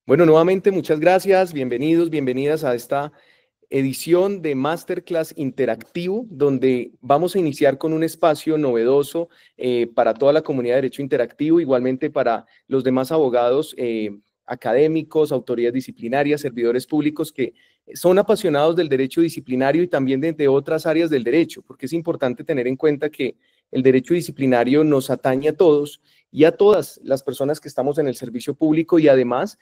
Bueno, nuevamente muchas gracias, bienvenidos, bienvenidas a esta edición de Masterclass Interactivo, donde vamos a iniciar con un espacio novedoso para toda la comunidad de Derecho Interactivo, igualmente para los demás abogados académicos, autoridades disciplinarias, servidores públicos que son apasionados del derecho disciplinario y también de otras áreas del derecho, porque es importante tener en cuenta que el derecho disciplinario nos atañe a todos y a todas las personas que estamos en el servicio público y además,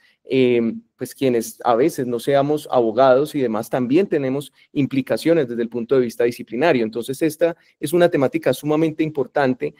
pues quienes a veces no seamos abogados y demás, también tenemos implicaciones desde el punto de vista disciplinario. Entonces, esta es una temática sumamente importante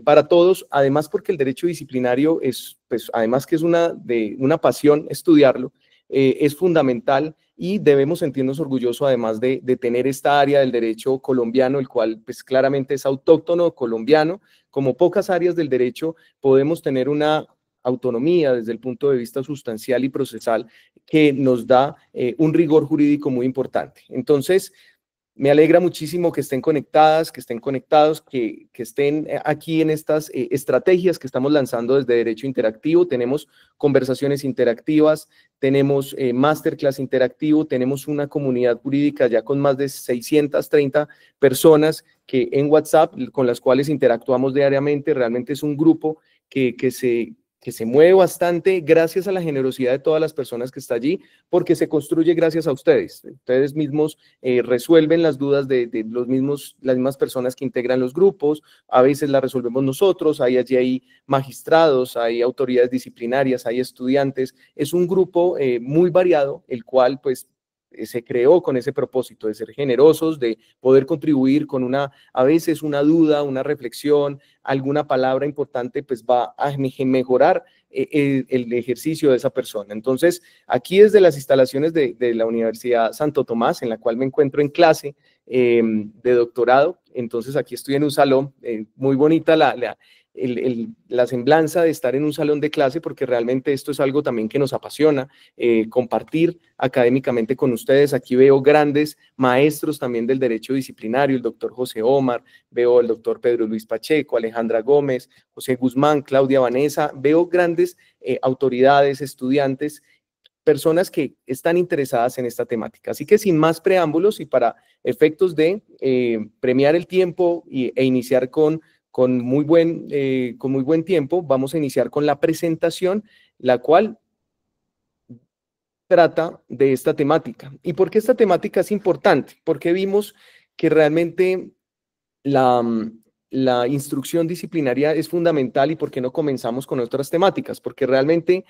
para todos, además porque el derecho disciplinario es, pues, además que es una pasión estudiarlo, es fundamental y debemos sentirnos orgullosos además de tener esta área del derecho colombiano, el cual pues claramente es autóctono colombiano. Como pocas áreas del derecho podemos tener una autonomía desde el punto de vista sustancial y procesal que nos da un rigor jurídico muy importante. Entonces, me alegra muchísimo que estén conectadas, que estén conectados, que estén aquí en estas estrategias que estamos lanzando desde Derecho Interactivo. Tenemos conversaciones interactivas, tenemos masterclass interactivo, tenemos una comunidad jurídica ya con más de 630 personas que en WhatsApp, con las cuales interactuamos diariamente. Realmente es un grupo que se mueve bastante gracias a la generosidad de todas las personas que están allí, porque se construye gracias a ustedes. Ustedes mismos resuelven las dudas de las mismas personas que integran los grupos, a veces las resolvemos nosotros, allí hay magistrados, hay autoridades disciplinarias, hay estudiantes. Es un grupo muy variado, el cual pues se creó con ese propósito de ser generosos, de poder contribuir con a veces una duda, una reflexión, alguna palabra importante, pues va a mejorar el ejercicio de esa persona. Entonces, aquí desde las instalaciones de la Universidad Santo Tomás, en la cual me encuentro en clase de doctorado, entonces aquí estoy en un salón, muy bonita la semblanza de estar en un salón de clase, porque realmente esto es algo también que nos apasiona, compartir académicamente con ustedes. Aquí veo grandes maestros también del derecho disciplinario, el doctor José Omar, veo el doctor Pedro Luis Pacheco, Alejandra Gómez, José Guzmán, Claudia Vanessa, veo grandes autoridades, estudiantes, personas que están interesadas en esta temática. Así que sin más preámbulos y para efectos de premiar el tiempo e iniciar con muy buen tiempo, vamos a iniciar con la presentación, la cual trata de esta temática. ¿Y por qué esta temática es importante? Porque vimos que realmente la, la instrucción disciplinaria es fundamental. ¿Y por qué no comenzamos con otras temáticas? Porque realmente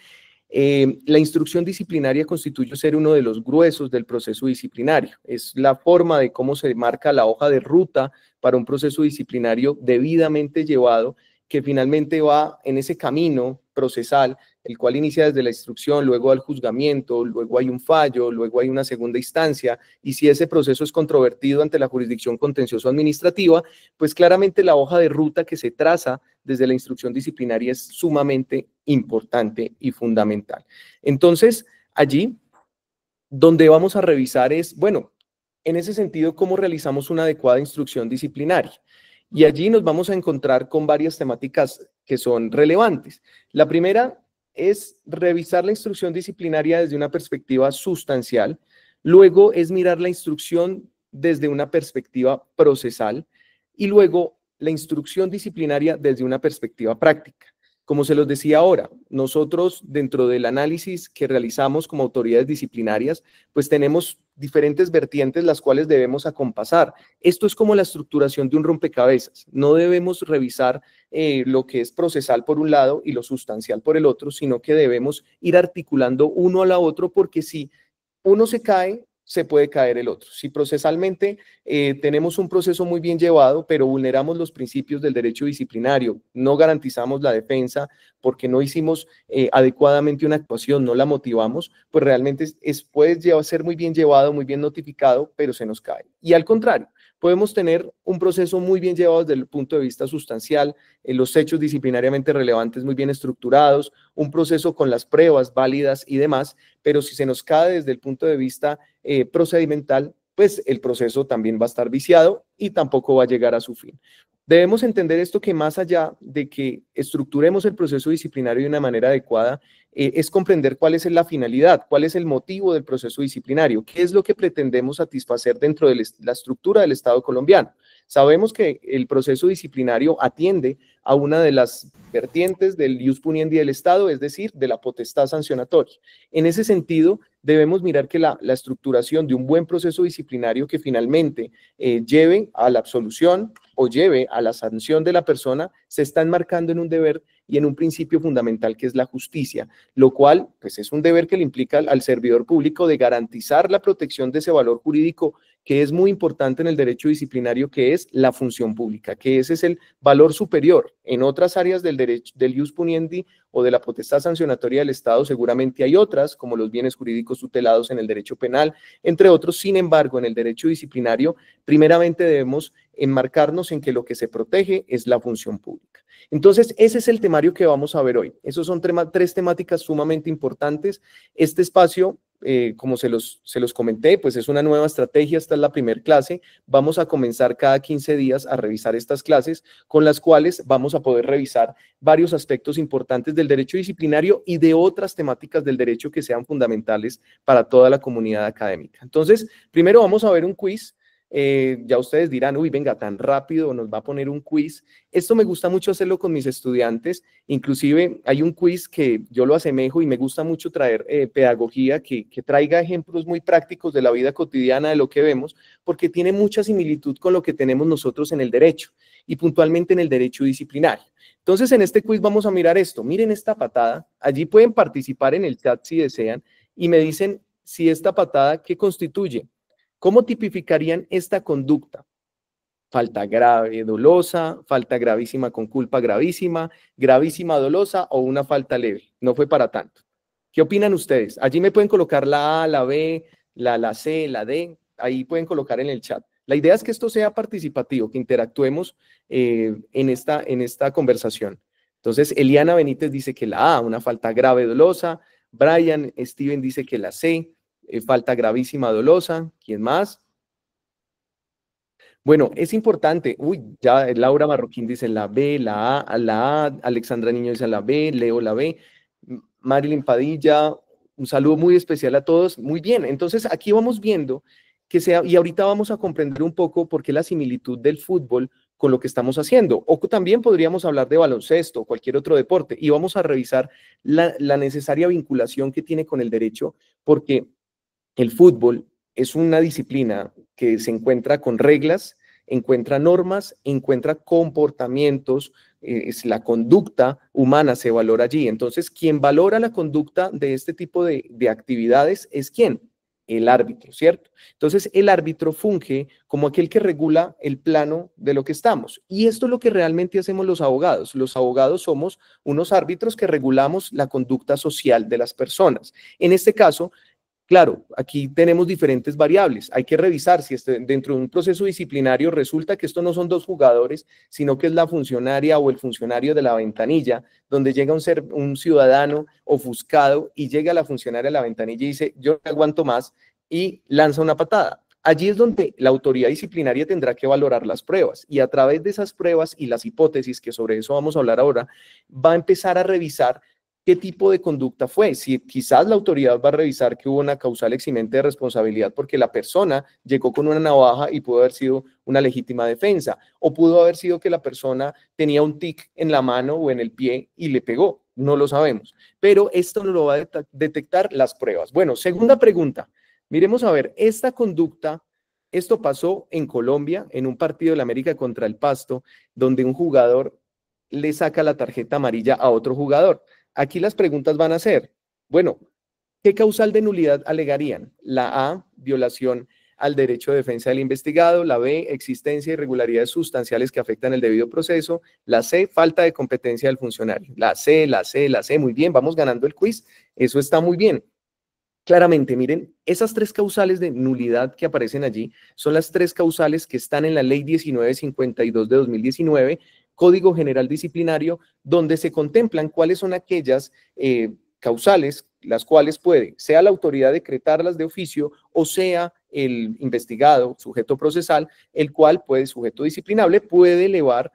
la instrucción disciplinaria constituye ser uno de los gruesos del proceso disciplinario. Es la forma de cómo se marca la hoja de ruta para un proceso disciplinario debidamente llevado, que finalmente va en ese camino procesal, el cual inicia desde la instrucción, luego al juzgamiento, luego hay un fallo, luego hay una segunda instancia, y si ese proceso es controvertido ante la jurisdicción contencioso administrativa, pues claramente la hoja de ruta que se traza desde la instrucción disciplinaria es sumamente importante y fundamental. Entonces, allí donde vamos a revisar es, bueno, en ese sentido, cómo realizamos una adecuada instrucción disciplinaria. Y allí nos vamos a encontrar con varias temáticas que son relevantes. La primera es revisar la instrucción disciplinaria desde una perspectiva sustancial. Luego es mirar la instrucción desde una perspectiva procesal y luego la instrucción disciplinaria desde una perspectiva práctica. Como se los decía ahora, nosotros dentro del análisis que realizamos como autoridades disciplinarias, pues tenemos diferentes vertientes las cuales debemos acompasar. Esto es como la estructuración de un rompecabezas. No debemos revisar lo que es procesal por un lado y lo sustancial por el otro, sino que debemos ir articulando uno a la otro, porque si uno se cae, se puede caer el otro. Si procesalmente tenemos un proceso muy bien llevado, pero vulneramos los principios del derecho disciplinario, no garantizamos la defensa porque no hicimos adecuadamente una actuación, no la motivamos, pues realmente puede ser muy bien llevado, muy bien notificado, pero se nos cae. Y al contrario, podemos tener un proceso muy bien llevado desde el punto de vista sustancial, los hechos disciplinariamente relevantes muy bien estructurados, un proceso con las pruebas válidas y demás, pero si se nos cae desde el punto de vista procedimental, pues el proceso también va a estar viciado y tampoco va a llegar a su fin. Debemos entender esto, que más allá de que estructuremos el proceso disciplinario de una manera adecuada, es comprender cuál es la finalidad, cuál es el motivo del proceso disciplinario, qué es lo que pretendemos satisfacer dentro de la estructura del Estado colombiano. Sabemos que el proceso disciplinario atiende a una de las vertientes del ius puniendi del Estado, es decir, de la potestad sancionatoria. En ese sentido, debemos mirar que la estructuración de un buen proceso disciplinario que finalmente lleve a la absolución o lleve a la sanción de la persona, se está enmarcando en un deber y en un principio fundamental, que es la justicia, lo cual pues es un deber que le implica al servidor público de garantizar la protección de ese valor jurídico que es muy importante en el derecho disciplinario, que es la función pública, que ese es el valor superior. En otras áreas del derecho, del ius puniendi o de la potestad sancionatoria del Estado, seguramente hay otras, como los bienes jurídicos tutelados en el derecho penal, entre otros. Sin embargo, en el derecho disciplinario, primeramente debemos enmarcarnos en que lo que se protege es la función pública. Entonces, ese es el temario que vamos a ver hoy. Esos son tres temáticas sumamente importantes. Este espacio, como se los comenté, pues es una nueva estrategia. Esta es la primera clase. Vamos a comenzar cada 15 días a revisar estas clases, con las cuales vamos a poder revisar varios aspectos importantes del derecho disciplinario y de otras temáticas del derecho que sean fundamentales para toda la comunidad académica. Entonces, primero vamos a ver un quiz. Ya ustedes dirán, uy, venga, tan rápido nos va a poner un quiz. Esto me gusta mucho hacerlo con mis estudiantes. Inclusive hay un quiz que yo lo asemejo y me gusta mucho traer pedagogía que traiga ejemplos muy prácticos de la vida cotidiana, de lo que vemos, porque tiene mucha similitud con lo que tenemos nosotros en el derecho y puntualmente en el derecho disciplinario. Entonces, en este quiz vamos a mirar esto. Miren esta patada. Allí pueden participar en el chat si desean y me dicen si esta patada, ¿qué constituye? ¿Cómo tipificarían esta conducta? Falta grave, dolosa, falta gravísima con culpa gravísima, gravísima dolosa o una falta leve. No fue para tanto. ¿Qué opinan ustedes? Allí me pueden colocar la A, la B, la C, la D. Ahí pueden colocar en el chat. La idea es que esto sea participativo, que interactuemos en esta conversación. Entonces, Eliana Benítez dice que la A, una falta grave, dolosa. Brian Steven dice que la C, falta gravísima, dolosa. ¿Quién más? Bueno, es importante. Uy, ya Laura Marroquín dice la B, la A, Alexandra Niño dice la B, Leo la B, Marilyn Padilla, un saludo muy especial a todos. Muy bien, entonces aquí vamos viendo y ahorita vamos a comprender un poco por qué la similitud del fútbol con lo que estamos haciendo. O también podríamos hablar de baloncesto o cualquier otro deporte, y vamos a revisar la necesaria vinculación que tiene con el derecho, porque el fútbol es una disciplina que se encuentra con reglas, encuentra normas, encuentra comportamientos, la conducta humana se valora allí. Entonces, quien valora la conducta de este tipo de actividades es ¿quién? El árbitro, ¿cierto? Entonces, el árbitro funge como aquel que regula el plano de lo que estamos. Y esto es lo que realmente hacemos los abogados. Los abogados somos unos árbitros que regulamos la conducta social de las personas. En este caso, claro, aquí tenemos diferentes variables. Hay que revisar si dentro de un proceso disciplinario resulta que esto no son dos jugadores, sino que es la funcionaria o el funcionario de la ventanilla, donde llega un ciudadano ofuscado y llega la funcionaria de la ventanilla y dice, yo no aguanto más, y lanza una patada. Allí es donde la autoridad disciplinaria tendrá que valorar las pruebas, y a través de esas pruebas y las hipótesis, que sobre eso vamos a hablar ahora, va a empezar a revisar qué tipo de conducta fue. Si quizás la autoridad va a revisar que hubo una causal eximente de responsabilidad porque la persona llegó con una navaja y pudo haber sido una legítima defensa, o pudo haber sido que la persona tenía un tic en la mano o en el pie y le pegó, no lo sabemos, pero esto no lo va a detectar las pruebas. Bueno, segunda pregunta, miremos a ver, esta conducta, esto pasó en Colombia, en un partido de la América contra el Pasto, donde un jugador le saca la tarjeta amarilla a otro jugador. Aquí las preguntas van a ser, bueno, ¿qué causal de nulidad alegarían? La A, violación al derecho de defensa del investigado. La B, existencia de irregularidades sustanciales que afectan el debido proceso. La C, falta de competencia del funcionario. La C, la C, la C. Muy bien, vamos ganando el quiz. Eso está muy bien. Claramente, miren, esas tres causales de nulidad que aparecen allí son las tres causales que están en la Ley 1952 de 2019, Código General Disciplinario, donde se contemplan cuáles son aquellas causales las cuales puede, sea la autoridad decretarlas de oficio o sea el investigado, sujeto procesal, el cual puede, sujeto disciplinable, puede elevar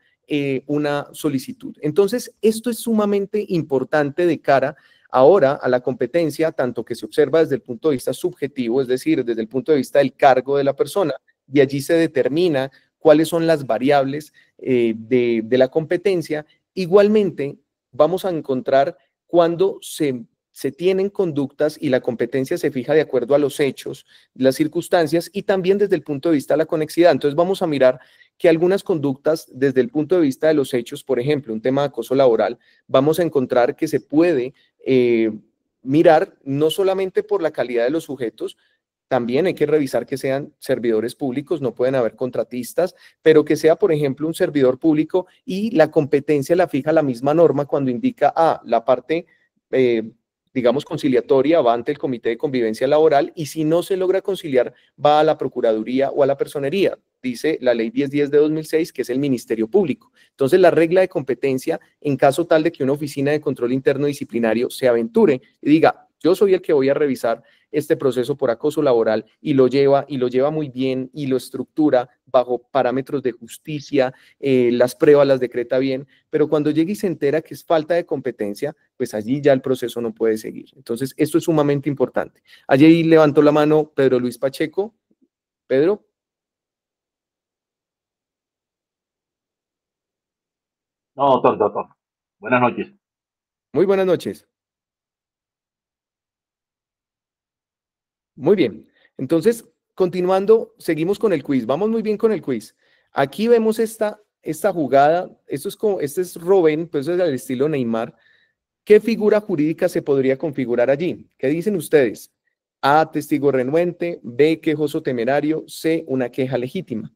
una solicitud. Entonces, esto es sumamente importante de cara ahora a la competencia, tanto que se observa desde el punto de vista subjetivo, es decir, desde el punto de vista del cargo de la persona, y allí se determina cuáles son las variables de la competencia. Igualmente, vamos a encontrar cuando se tienen conductas y la competencia se fija de acuerdo a los hechos, las circunstancias y también desde el punto de vista de la conexidad. Entonces vamos a mirar que algunas conductas desde el punto de vista de los hechos, por ejemplo, un tema de acoso laboral, vamos a encontrar que se puede mirar no solamente por la calidad de los sujetos, también hay que revisar que sean servidores públicos, no pueden haber contratistas, pero que sea, por ejemplo, un servidor público y la competencia la fija la misma norma cuando indica la parte, digamos, conciliatoria va ante el Comité de Convivencia Laboral y si no se logra conciliar va a la Procuraduría o a la Personería. Dice la Ley 1010 de 2006, que es el Ministerio Público. Entonces, la regla de competencia, en caso tal de que una oficina de control interno disciplinario se aventure y diga, yo soy el que voy a revisar este proceso por acoso laboral y lo lleva muy bien y lo estructura bajo parámetros de justicia, las pruebas las decreta bien, pero cuando llega y se entera que es falta de competencia, pues allí ya el proceso no puede seguir. Entonces, esto es sumamente importante. Allí levantó la mano Pedro Luis Pacheco. Pedro. No, doctor. Buenas noches. Muy buenas noches. Muy bien. Entonces, continuando, seguimos con el quiz. Vamos muy bien con el quiz. Aquí vemos esta jugada. Este es Robben, pues es del estilo Neymar. ¿Qué figura jurídica se podría configurar allí? ¿Qué dicen ustedes? A, testigo renuente, B, quejoso temerario, C, una queja legítima.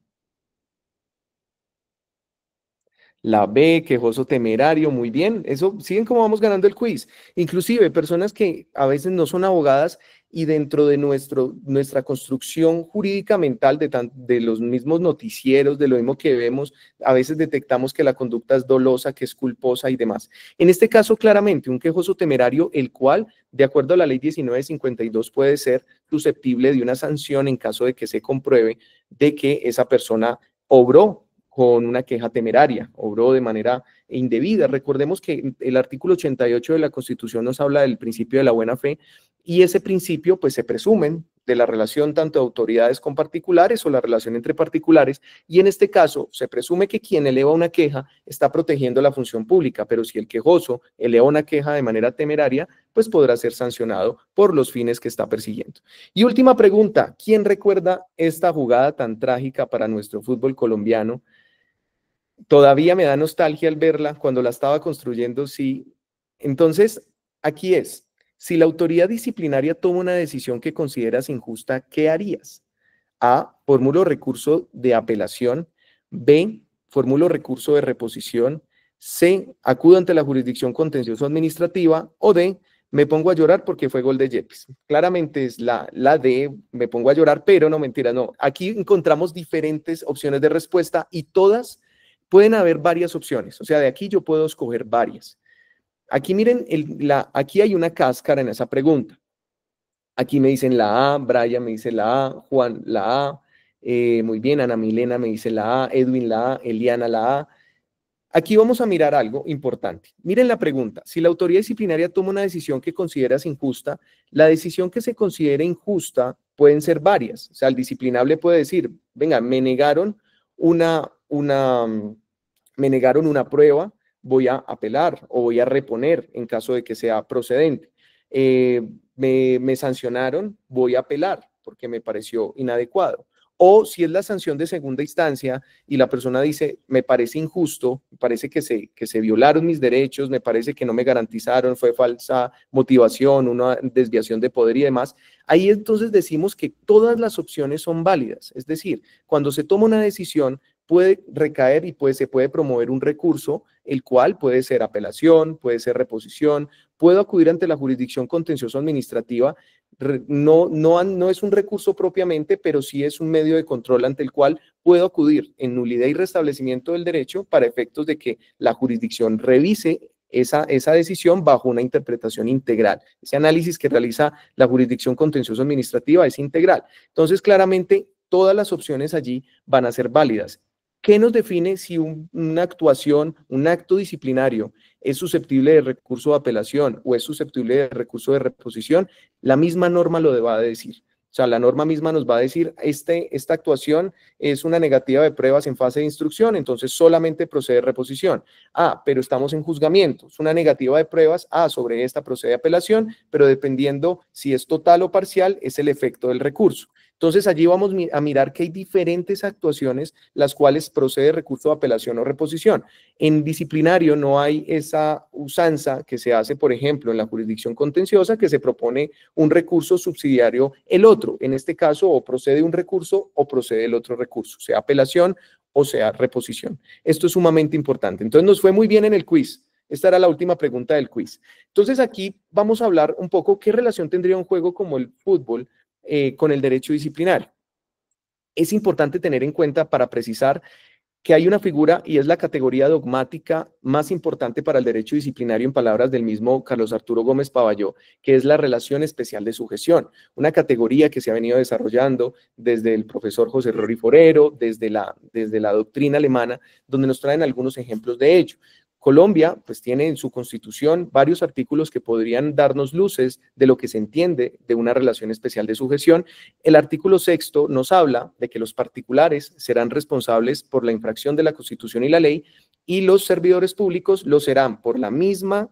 La B, quejoso temerario, muy bien. Eso, siguen como vamos ganando el quiz. Inclusive personas que a veces no son abogadas y dentro de nuestra construcción jurídica mental de los mismos noticieros, de lo mismo que vemos, a veces detectamos que la conducta es dolosa, que es culposa y demás. En este caso, claramente, un quejoso temerario, el cual, de acuerdo a la ley 1952, puede ser susceptible de una sanción en caso de que se compruebe de que esa persona obró con una queja temeraria, obró de manera indebida. Recordemos que el artículo 88 de la Constitución nos habla del principio de la buena fe y ese principio pues se presumen de la relación tanto de autoridades con particulares o la relación entre particulares y en este caso se presume que quien eleva una queja está protegiendo la función pública, pero si el quejoso eleva una queja de manera temeraria, pues podrá ser sancionado por los fines que está persiguiendo. Y última pregunta, ¿quién recuerda esta jugada tan trágica para nuestro fútbol colombiano? Todavía me da nostalgia al verla cuando la estaba construyendo, sí. Entonces, aquí es, si la autoridad disciplinaria toma una decisión que consideras injusta, ¿qué harías? A, formulo recurso de apelación. B, formulo recurso de reposición. C, acudo ante la jurisdicción contencioso administrativa. O D, me pongo a llorar porque fue gol de Yepes. Claramente es la D, me pongo a llorar, pero no, mentira, no. Aquí encontramos diferentes opciones de respuesta y todas pueden haber varias opciones. O sea, de aquí yo puedo escoger varias. Aquí miren, aquí hay una cáscara en esa pregunta. Aquí me dicen la A, Brian me dice la A, Juan la A, muy bien, Ana Milena me dice la A, Edwin la A, Eliana la A. Aquí vamos a mirar algo importante. Miren la pregunta. Si la autoridad disciplinaria toma una decisión que consideras injusta, la decisión que se considere injusta pueden ser varias. O sea, el disciplinable puede decir, venga, me negaron una prueba, voy a apelar o voy a reponer en caso de que sea procedente. Me sancionaron, voy a apelar porque me pareció inadecuado. O si es la sanción de segunda instancia y la persona dice, me parece injusto, me parece que se violaron mis derechos, me parece que no me garantizaron, fue falsa motivación, una desviación de poder y demás, ahí entonces decimos que todas las opciones son válidas. Es decir, cuando se toma una decisión, puede recaer y se puede promover un recurso, el cual puede ser apelación, puede ser reposición, puedo acudir ante la jurisdicción contencioso administrativa. No es un recurso propiamente, pero sí es un medio de control ante el cual puedo acudir en nulidad y restablecimiento del derecho para efectos de que la jurisdicción revise esa decisión bajo una interpretación integral. Ese análisis que realiza la jurisdicción contencioso administrativa es integral. Entonces, claramente, todas las opciones allí van a ser válidas. ¿Qué nos define si una actuación, un acto disciplinario es susceptible de recurso de apelación o es susceptible de recurso de reposición? La misma norma lo va a decir. O sea, la norma misma nos va a decir, esta actuación es una negativa de pruebas en fase de instrucción, entonces solamente procede reposición. Pero estamos en juzgamiento, es una negativa de pruebas, sobre esta procede apelación, pero dependiendo si es total o parcial, es el efecto del recurso. Entonces, allí vamos a mirar que hay diferentes actuaciones las cuales procede recurso de apelación o reposición. En disciplinario no hay esa usanza que se hace, por ejemplo, en la jurisdicción contenciosa, que se propone un recurso subsidiario el otro. En este caso, o procede un recurso o procede el otro recurso, sea apelación o sea reposición. Esto es sumamente importante. Entonces, nos fue muy bien en el quiz. Esta era la última pregunta del quiz. Entonces, aquí vamos a hablar un poco qué relación tendría un juego como el fútbol con el derecho disciplinario. Es importante tener en cuenta para precisar que hay una figura y es la categoría dogmática más importante para el derecho disciplinario en palabras del mismo Carlos Arturo Gómez Pavalló, que es la relación especial de sujeción, una categoría que se ha venido desarrollando desde el profesor José Rory Forero, desde la doctrina alemana, donde nos traen algunos ejemplos de ello. Colombia, pues tiene en su constitución varios artículos que podrían darnos luces de lo que se entiende de una relación especial de sujeción. El artículo 6º nos habla de que los particulares serán responsables por la infracción de la Constitución y la ley y los servidores públicos lo serán por la misma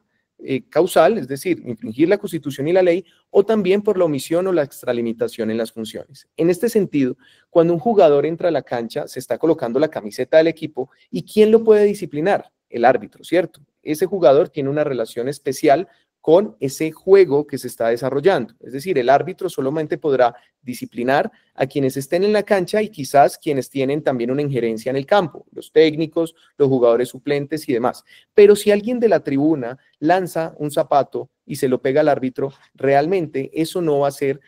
causal, es decir, infringir la Constitución y la ley, o también por la omisión o la extralimitación en las funciones. En este sentido, cuando un jugador entra a la cancha, se está colocando la camiseta del equipo, ¿y quién lo puede disciplinar? El árbitro, ¿cierto? Ese jugador tiene una relación especial con ese juego que se está desarrollando. Es decir, el árbitro solamente podrá disciplinar a quienes estén en la cancha y quizás quienes tienen también una injerencia en el campo, los técnicos, los jugadores suplentes y demás. Pero si alguien de la tribuna lanza un zapato y se lo pega al árbitro, realmente eso no va a ser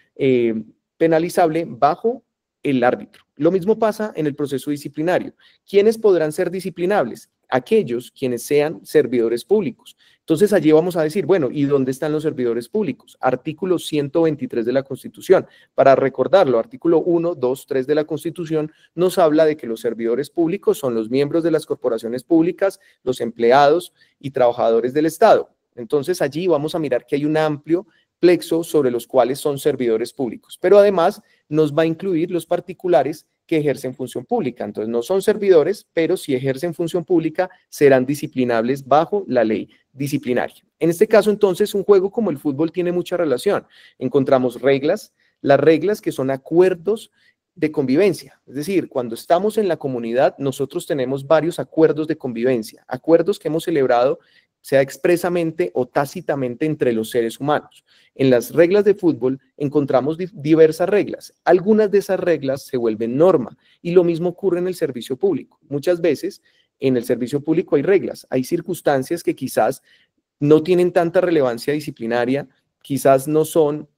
penalizable bajo el árbitro. Lo mismo pasa en el proceso disciplinario. ¿Quiénes podrán ser disciplinables? Aquellos quienes sean servidores públicos. Entonces allí vamos a decir, bueno, ¿y dónde están los servidores públicos? Artículo 123 de la Constitución. Para recordarlo, artículo 1, 2, 3 de la Constitución nos habla de que los servidores públicos son los miembros de las corporaciones públicas, los empleados y trabajadores del Estado. Entonces allí vamos a mirar que hay un amplio plexo sobre los cuales son servidores públicos, pero además nos va a incluir los particulares que ejercen función pública. Entonces no son servidores, pero si ejercen función pública serán disciplinables bajo la ley disciplinaria. En este caso, entonces, un juego como el fútbol tiene mucha relación. Encontramos reglas, las reglas que son acuerdos de convivencia. Es decir, cuando estamos en la comunidad, nosotros tenemos varios acuerdos de convivencia, acuerdos que hemos celebrado sea expresamente o tácitamente entre los seres humanos. En las reglas de fútbol encontramos diversas reglas. Algunas de esas reglas se vuelven norma y lo mismo ocurre en el servicio público. Muchas veces en el servicio público hay reglas, hay circunstancias que quizás no tienen tanta relevancia disciplinaria, quizás no son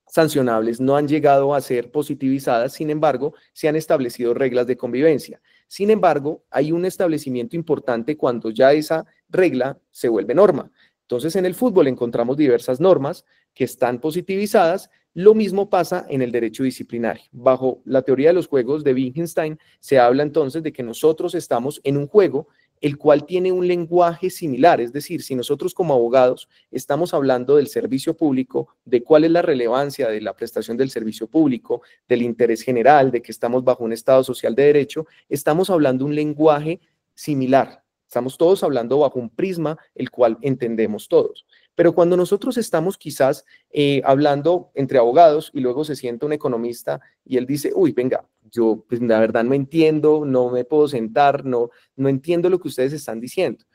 sancionables, no han llegado a ser positivizadas, sin embargo, se han establecido reglas de convivencia. Sin embargo, hay un establecimiento importante cuando ya esa regla se vuelve norma. Entonces, en el fútbol encontramos diversas normas que están positivizadas. Lo mismo pasa en el derecho disciplinario. Bajo la teoría de los juegos de Wittgenstein, se habla entonces de que nosotros estamos en un juego el cual tiene un lenguaje similar, es decir, si nosotros como abogados estamos hablando del servicio público, de cuál es la relevancia de la prestación del servicio público, del interés general, de que estamos bajo un Estado social de derecho, estamos hablando un lenguaje similar. Estamos todos hablando bajo un prisma el cual entendemos todos. Pero cuando nosotros estamos quizás hablando entre abogados y luego se sienta un economista y él dice, uy, venga, yo pues, la verdad no entiendo, no me puedo sentar, no entiendo lo que ustedes están diciendo.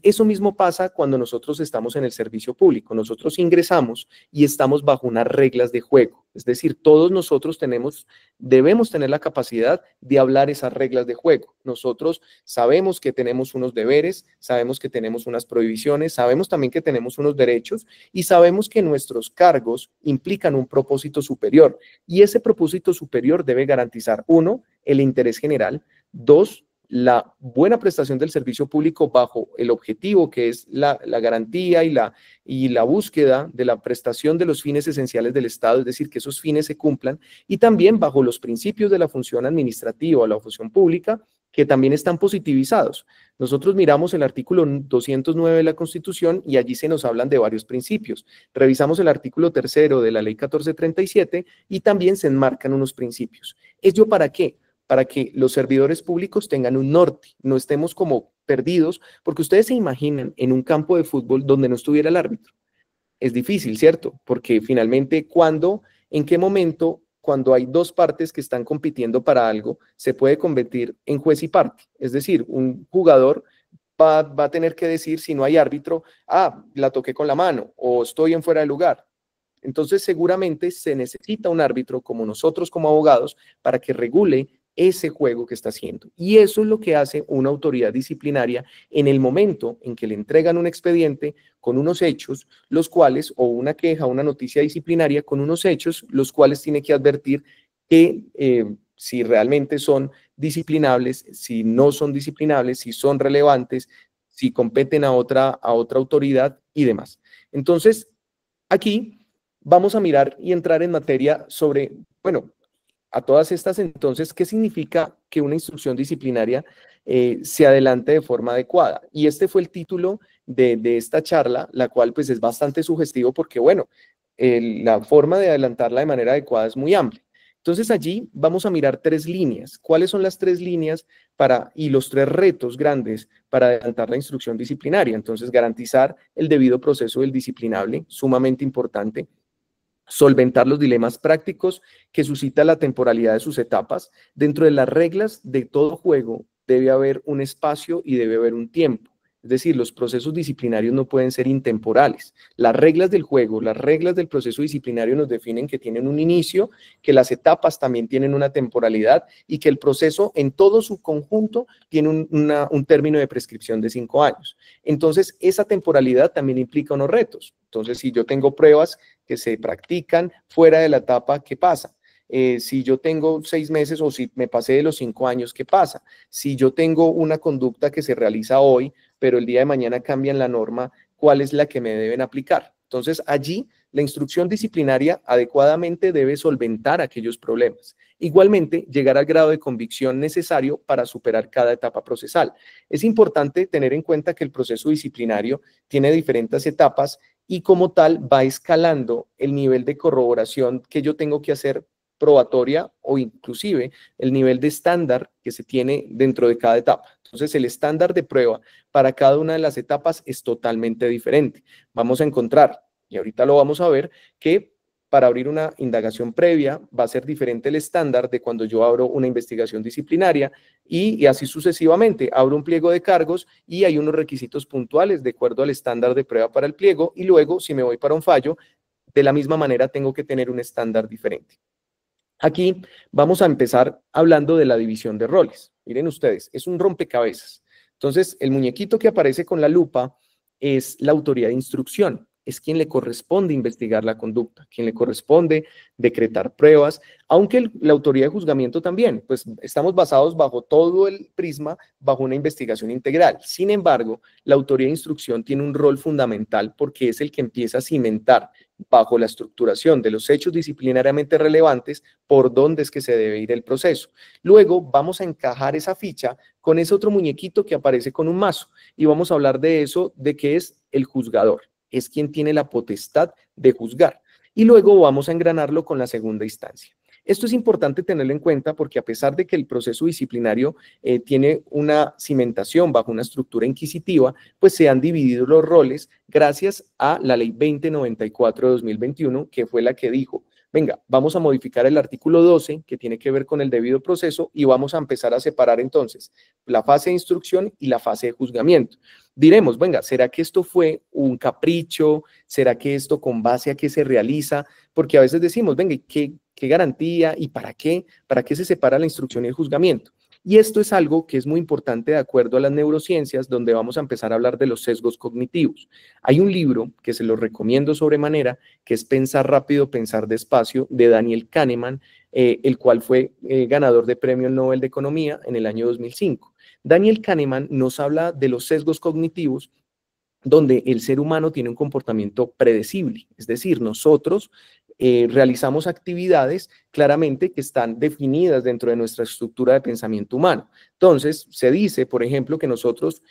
Eso mismo pasa cuando nosotros estamos en el servicio público. Nosotros ingresamos y estamos bajo unas reglas de juego. Es decir, todos nosotros debemos tener la capacidad de hablar esas reglas de juego. Nosotros sabemos que tenemos unos deberes, sabemos que tenemos unas prohibiciones, sabemos también que tenemos unos derechos y sabemos que nuestros cargos implican un propósito superior. Y ese propósito superior debe garantizar, uno, el interés general, dos, la buena prestación del servicio público bajo el objetivo que es la garantía y la búsqueda de la prestación de los fines esenciales del Estado, es decir, que esos fines se cumplan, y también bajo los principios de la función administrativa o la función pública, que también están positivizados. Nosotros miramos el artículo 209 de la Constitución y allí se nos hablan de varios principios. Revisamos el artículo 3º de la Ley 1437 y también se enmarcan unos principios. ¿Ello para qué? Para que los servidores públicos tengan un norte, no estemos como perdidos, porque ustedes se imaginan en un campo de fútbol donde no estuviera el árbitro. Es difícil, ¿cierto? Porque finalmente, en qué momento, cuando hay dos partes que están compitiendo para algo, se puede convertir en juez y parte? Es decir, un jugador va a tener que decir, si no hay árbitro, la toqué con la mano o estoy en fuera de lugar. Entonces, seguramente se necesita un árbitro como nosotros como abogados para que regule ese juego que está haciendo. Y eso es lo que hace una autoridad disciplinaria en el momento en que le entregan un expediente con unos hechos, los cuales, o una queja, una noticia disciplinaria con unos hechos, los cuales tiene que advertir que si realmente son disciplinables, si no son disciplinables, si son relevantes, si competen a otra autoridad y demás. Entonces, aquí vamos a mirar y entrar en materia sobre, bueno, a todas estas, entonces, ¿qué significa que una instrucción disciplinaria se adelante de forma adecuada? Y este fue el título de esta charla, la cual pues es bastante sugestivo porque, bueno, la forma de adelantarla de manera adecuada es muy amplia. Entonces allí vamos a mirar 3 líneas. ¿Cuáles son las 3 líneas y los 3 retos grandes para adelantar la instrucción disciplinaria? Entonces, garantizar el debido proceso del disciplinable, sumamente importante. Solventar los dilemas prácticos que suscita la temporalidad de sus etapas. Dentro de las reglas de todo juego debe haber un espacio y debe haber un tiempo. Es decir, los procesos disciplinarios no pueden ser intemporales. Las reglas del juego, las reglas del proceso disciplinario nos definen que tienen un inicio, que las etapas también tienen una temporalidad y que el proceso en todo su conjunto tiene un término de prescripción de 5 años. Entonces, esa temporalidad también implica unos retos. Entonces, si yo tengo pruebas que se practican fuera de la etapa, ¿qué pasa? Si yo tengo 6 meses o si me pasé de los 5 años, ¿qué pasa? Si yo tengo una conducta que se realiza hoy, pero el día de mañana cambian la norma, ¿cuál es la que me deben aplicar? Entonces, allí la instrucción disciplinaria adecuadamente debe solventar aquellos problemas. Igualmente, llegar al grado de convicción necesario para superar cada etapa procesal. Es importante tener en cuenta que el proceso disciplinario tiene diferentes etapas y como tal va escalando el nivel de corroboración que yo tengo que hacer probatoria o inclusive el nivel de estándar que se tiene dentro de cada etapa. Entonces, el estándar de prueba para cada una de las etapas es totalmente diferente. Vamos a encontrar, y ahorita lo vamos a ver, que para abrir una indagación previa va a ser diferente el estándar de cuando yo abro una investigación disciplinaria y así sucesivamente. Abro un pliego de cargos y hay unos requisitos puntuales de acuerdo al estándar de prueba para el pliego y luego, si me voy para un fallo, de la misma manera tengo que tener un estándar diferente. Aquí vamos a empezar hablando de la división de roles. Miren ustedes, es un rompecabezas. Entonces, el muñequito que aparece con la lupa es la autoridad de instrucción, es quien le corresponde investigar la conducta, quien le corresponde decretar pruebas, aunque la autoridad de juzgamiento también, pues estamos basados bajo todo el prisma, bajo una investigación integral. Sin embargo, la autoridad de instrucción tiene un rol fundamental porque es el que empieza a cimentar bajo la estructuración de los hechos disciplinariamente relevantes por dónde es que se debe ir el proceso. Luego vamos a encajar esa ficha con ese otro muñequito que aparece con un mazo y vamos a hablar de eso, de qué es el juzgador, es quien tiene la potestad de juzgar. Y luego vamos a engranarlo con la segunda instancia. Esto es importante tenerlo en cuenta porque a pesar de que el proceso disciplinario tiene una cimentación bajo una estructura inquisitiva, pues se han dividido los roles gracias a la Ley 2094 de 2021, que fue la que dijo, venga, vamos a modificar el artículo 12, que tiene que ver con el debido proceso, y vamos a empezar a separar entonces la fase de instrucción y la fase de juzgamiento. Diremos, venga, ¿será que esto fue un capricho? ¿Será que esto con base a qué se realiza? Porque a veces decimos, venga, ¿qué garantía y para qué? ¿Para qué se separa la instrucción y el juzgamiento? Y esto es algo que es muy importante de acuerdo a las neurociencias, donde vamos a empezar a hablar de los sesgos cognitivos. Hay un libro que se lo recomiendo sobremanera, que es Pensar rápido, pensar despacio, de Daniel Kahneman, el cual fue ganador de Premio Nobel de Economía en el año 2005. Daniel Kahneman nos habla de los sesgos cognitivos, donde el ser humano tiene un comportamiento predecible, es decir, nosotros realizamos actividades claramente que están definidas dentro de nuestra estructura de pensamiento humano. Entonces, se dice, por ejemplo, que nosotros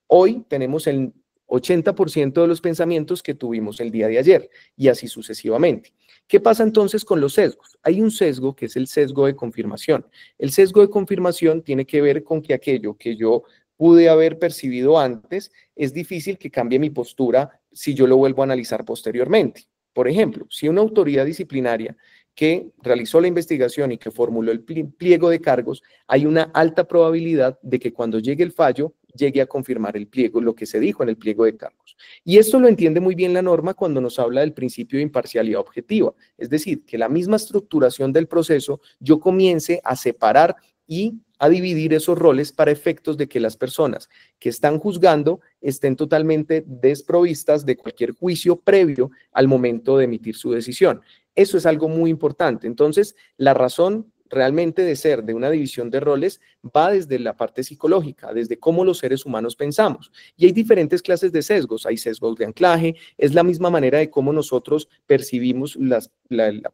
hoy tenemos el 80% de los pensamientos que tuvimos el día de ayer, y así sucesivamente. ¿Qué pasa entonces con los sesgos? Hay un sesgo que es el sesgo de confirmación. El sesgo de confirmación tiene que ver con que aquello que yo pude haber percibido antes, es difícil que cambie mi postura si yo lo vuelvo a analizar posteriormente. Por ejemplo, si una autoridad disciplinaria que realizó la investigación y que formuló el pliego de cargos, hay una alta probabilidad de que cuando llegue el fallo, llegue a confirmar el pliego, lo que se dijo en el pliego de cargos. Y esto lo entiende muy bien la norma cuando nos habla del principio de imparcialidad objetiva, es decir, que la misma estructuración del proceso yo comience a separar y a dividir esos roles para efectos de que las personas que están juzgando estén totalmente desprovistas de cualquier juicio previo al momento de emitir su decisión. Eso es algo muy importante. Entonces, la razón realmente de ser de una división de roles va desde la parte psicológica, desde cómo los seres humanos pensamos. Y hay diferentes clases de sesgos. Hay sesgos de anclaje, es la misma manera de cómo nosotros percibimos la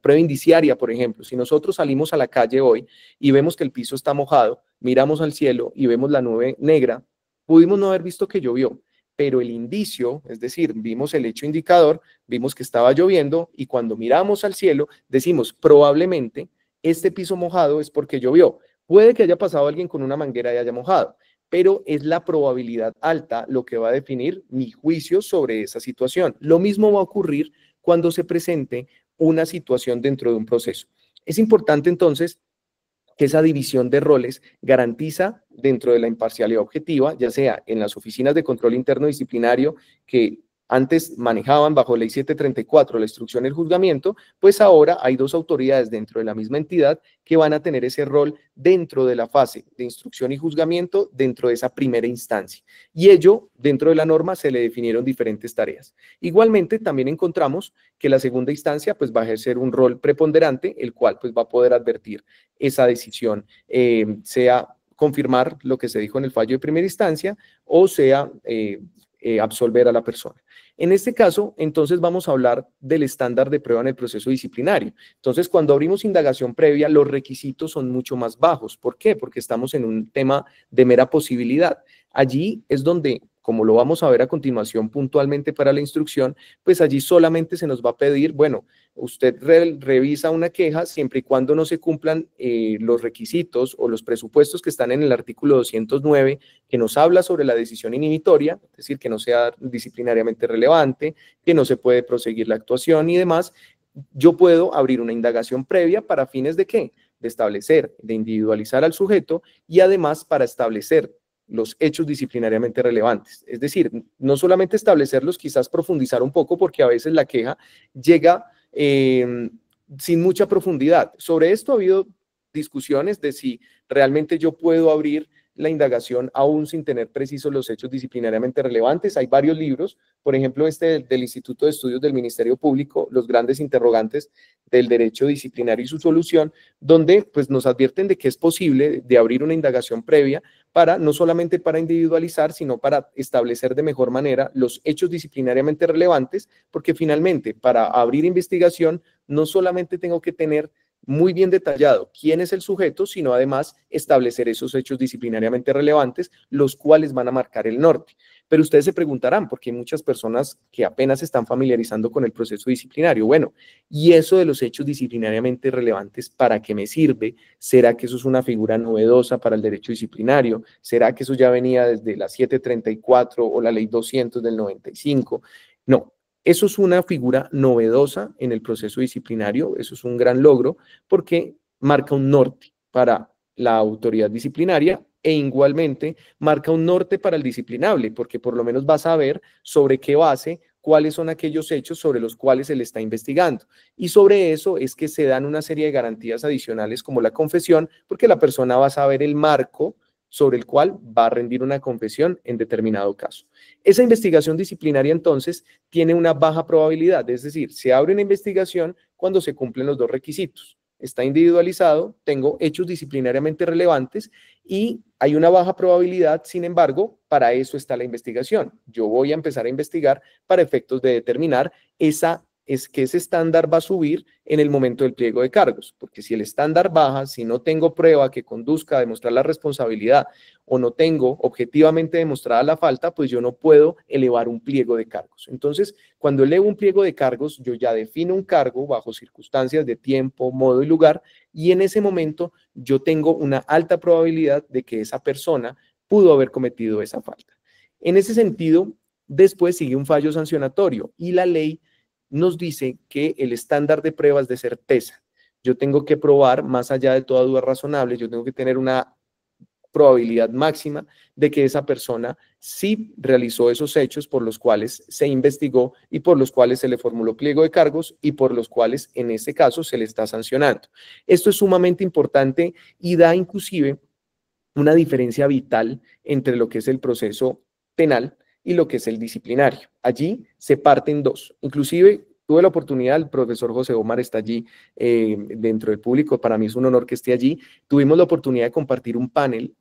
prueba indiciaria, por ejemplo. Si nosotros salimos a la calle hoy y vemos que el piso está mojado, miramos al cielo y vemos la nube negra, pudimos no haber visto que llovió, pero el indicio, es decir, vimos el hecho indicador, vimos que estaba lloviendo y cuando miramos al cielo decimos probablemente este piso mojado es porque llovió. Puede que haya pasado alguien con una manguera y haya mojado, pero es la probabilidad alta lo que va a definir mi juicio sobre esa situación. Lo mismo va a ocurrir cuando se presente una situación dentro de un proceso. Es importante entonces que esa división de roles garantiza dentro de la imparcialidad objetiva, ya sea en las oficinas de control interno disciplinario que antes manejaban bajo ley 734 la instrucción y el juzgamiento, pues ahora hay dos autoridades dentro de la misma entidad que van a tener ese rol dentro de la fase de instrucción y juzgamiento dentro de esa primera instancia. Y ello, dentro de la norma, se le definieron diferentes tareas. Igualmente, también encontramos que la segunda instancia pues va a ejercer un rol preponderante, el cual pues va a poder advertir esa decisión, sea confirmar lo que se dijo en el fallo de primera instancia o sea absolver a la persona. En este caso, entonces vamos a hablar del estándar de prueba en el proceso disciplinario. Entonces, cuando abrimos indagación previa, los requisitos son mucho más bajos. ¿Por qué? Porque estamos en un tema de mera posibilidad. Allí es donde, como lo vamos a ver a continuación puntualmente para la instrucción, pues allí solamente se nos va a pedir, bueno, usted revisa una queja siempre y cuando no se cumplan los requisitos o los presupuestos que están en el artículo 209, que nos habla sobre la decisión inhibitoria, es decir, que no sea disciplinariamente relevante, que no se puede proseguir la actuación y demás. Yo puedo abrir una indagación previa para fines de ¿qué? De establecer, de individualizar al sujeto y además para establecer los hechos disciplinariamente relevantes. Es decir, no solamente establecerlos, quizás profundizar un poco, porque a veces la queja llega sin mucha profundidad. Sobre esto ha habido discusiones de si realmente yo puedo abrir la indagación aún sin tener precisos los hechos disciplinariamente relevantes. Hay varios libros, por ejemplo, este del Instituto de Estudios del Ministerio Público, Los grandes interrogantes del derecho disciplinario y su solución, donde pues nos advierten de que es posible de abrir una indagación previa para, no solamente para individualizar, sino para establecer de mejor manera los hechos disciplinariamente relevantes, porque finalmente para abrir investigación no solamente tengo que tener muy bien detallado quién es el sujeto, sino además establecer esos hechos disciplinariamente relevantes, los cuales van a marcar el norte. Pero ustedes se preguntarán, porque hay muchas personas que apenas se están familiarizando con el proceso disciplinario. Bueno, ¿y eso de los hechos disciplinariamente relevantes para qué me sirve? ¿Será que eso es una figura novedosa para el derecho disciplinario? ¿Será que eso ya venía desde la 734 o la ley 200 del 95? No. Eso es una figura novedosa en el proceso disciplinario, eso es un gran logro porque marca un norte para la autoridad disciplinaria e igualmente marca un norte para el disciplinable, porque por lo menos va a saber sobre qué base cuáles son aquellos hechos sobre los cuales se le está investigando. Y sobre eso es que se dan una serie de garantías adicionales como la confesión, porque la persona va a saber el marco sobre el cual va a rendir una confesión en determinado caso. Esa investigación disciplinaria entonces tiene una baja probabilidad, es decir, se abre una investigación cuando se cumplen los dos requisitos. Está individualizado, tengo hechos disciplinariamente relevantes y hay una baja probabilidad, sin embargo, para eso está la investigación. Yo voy a empezar a investigar para efectos de determinar que ese estándar va a subir en el momento del pliego de cargos, porque si el estándar baja, si no tengo prueba que conduzca a demostrar la responsabilidad o no tengo objetivamente demostrada la falta, pues yo no puedo elevar un pliego de cargos. Entonces, cuando elevo un pliego de cargos, yo ya defino un cargo bajo circunstancias de tiempo, modo y lugar, y en ese momento yo tengo una alta probabilidad de que esa persona pudo haber cometido esa falta. En ese sentido, después sigue un fallo sancionatorio y la ley nos dice que el estándar de pruebas de certeza, yo tengo que probar más allá de toda duda razonable, yo tengo que tener una probabilidad máxima de que esa persona sí realizó esos hechos por los cuales se investigó y por los cuales se le formuló pliego de cargos y por los cuales en este caso se le está sancionando. Esto es sumamente importante y da inclusive una diferencia vital entre lo que es el proceso penal y lo que es el disciplinario. Allí se parten dos. Inclusive tuve la oportunidad, el profesor José Omar está allí dentro del público, para mí es un honor que esté allí. Tuvimos la oportunidad de compartir un panel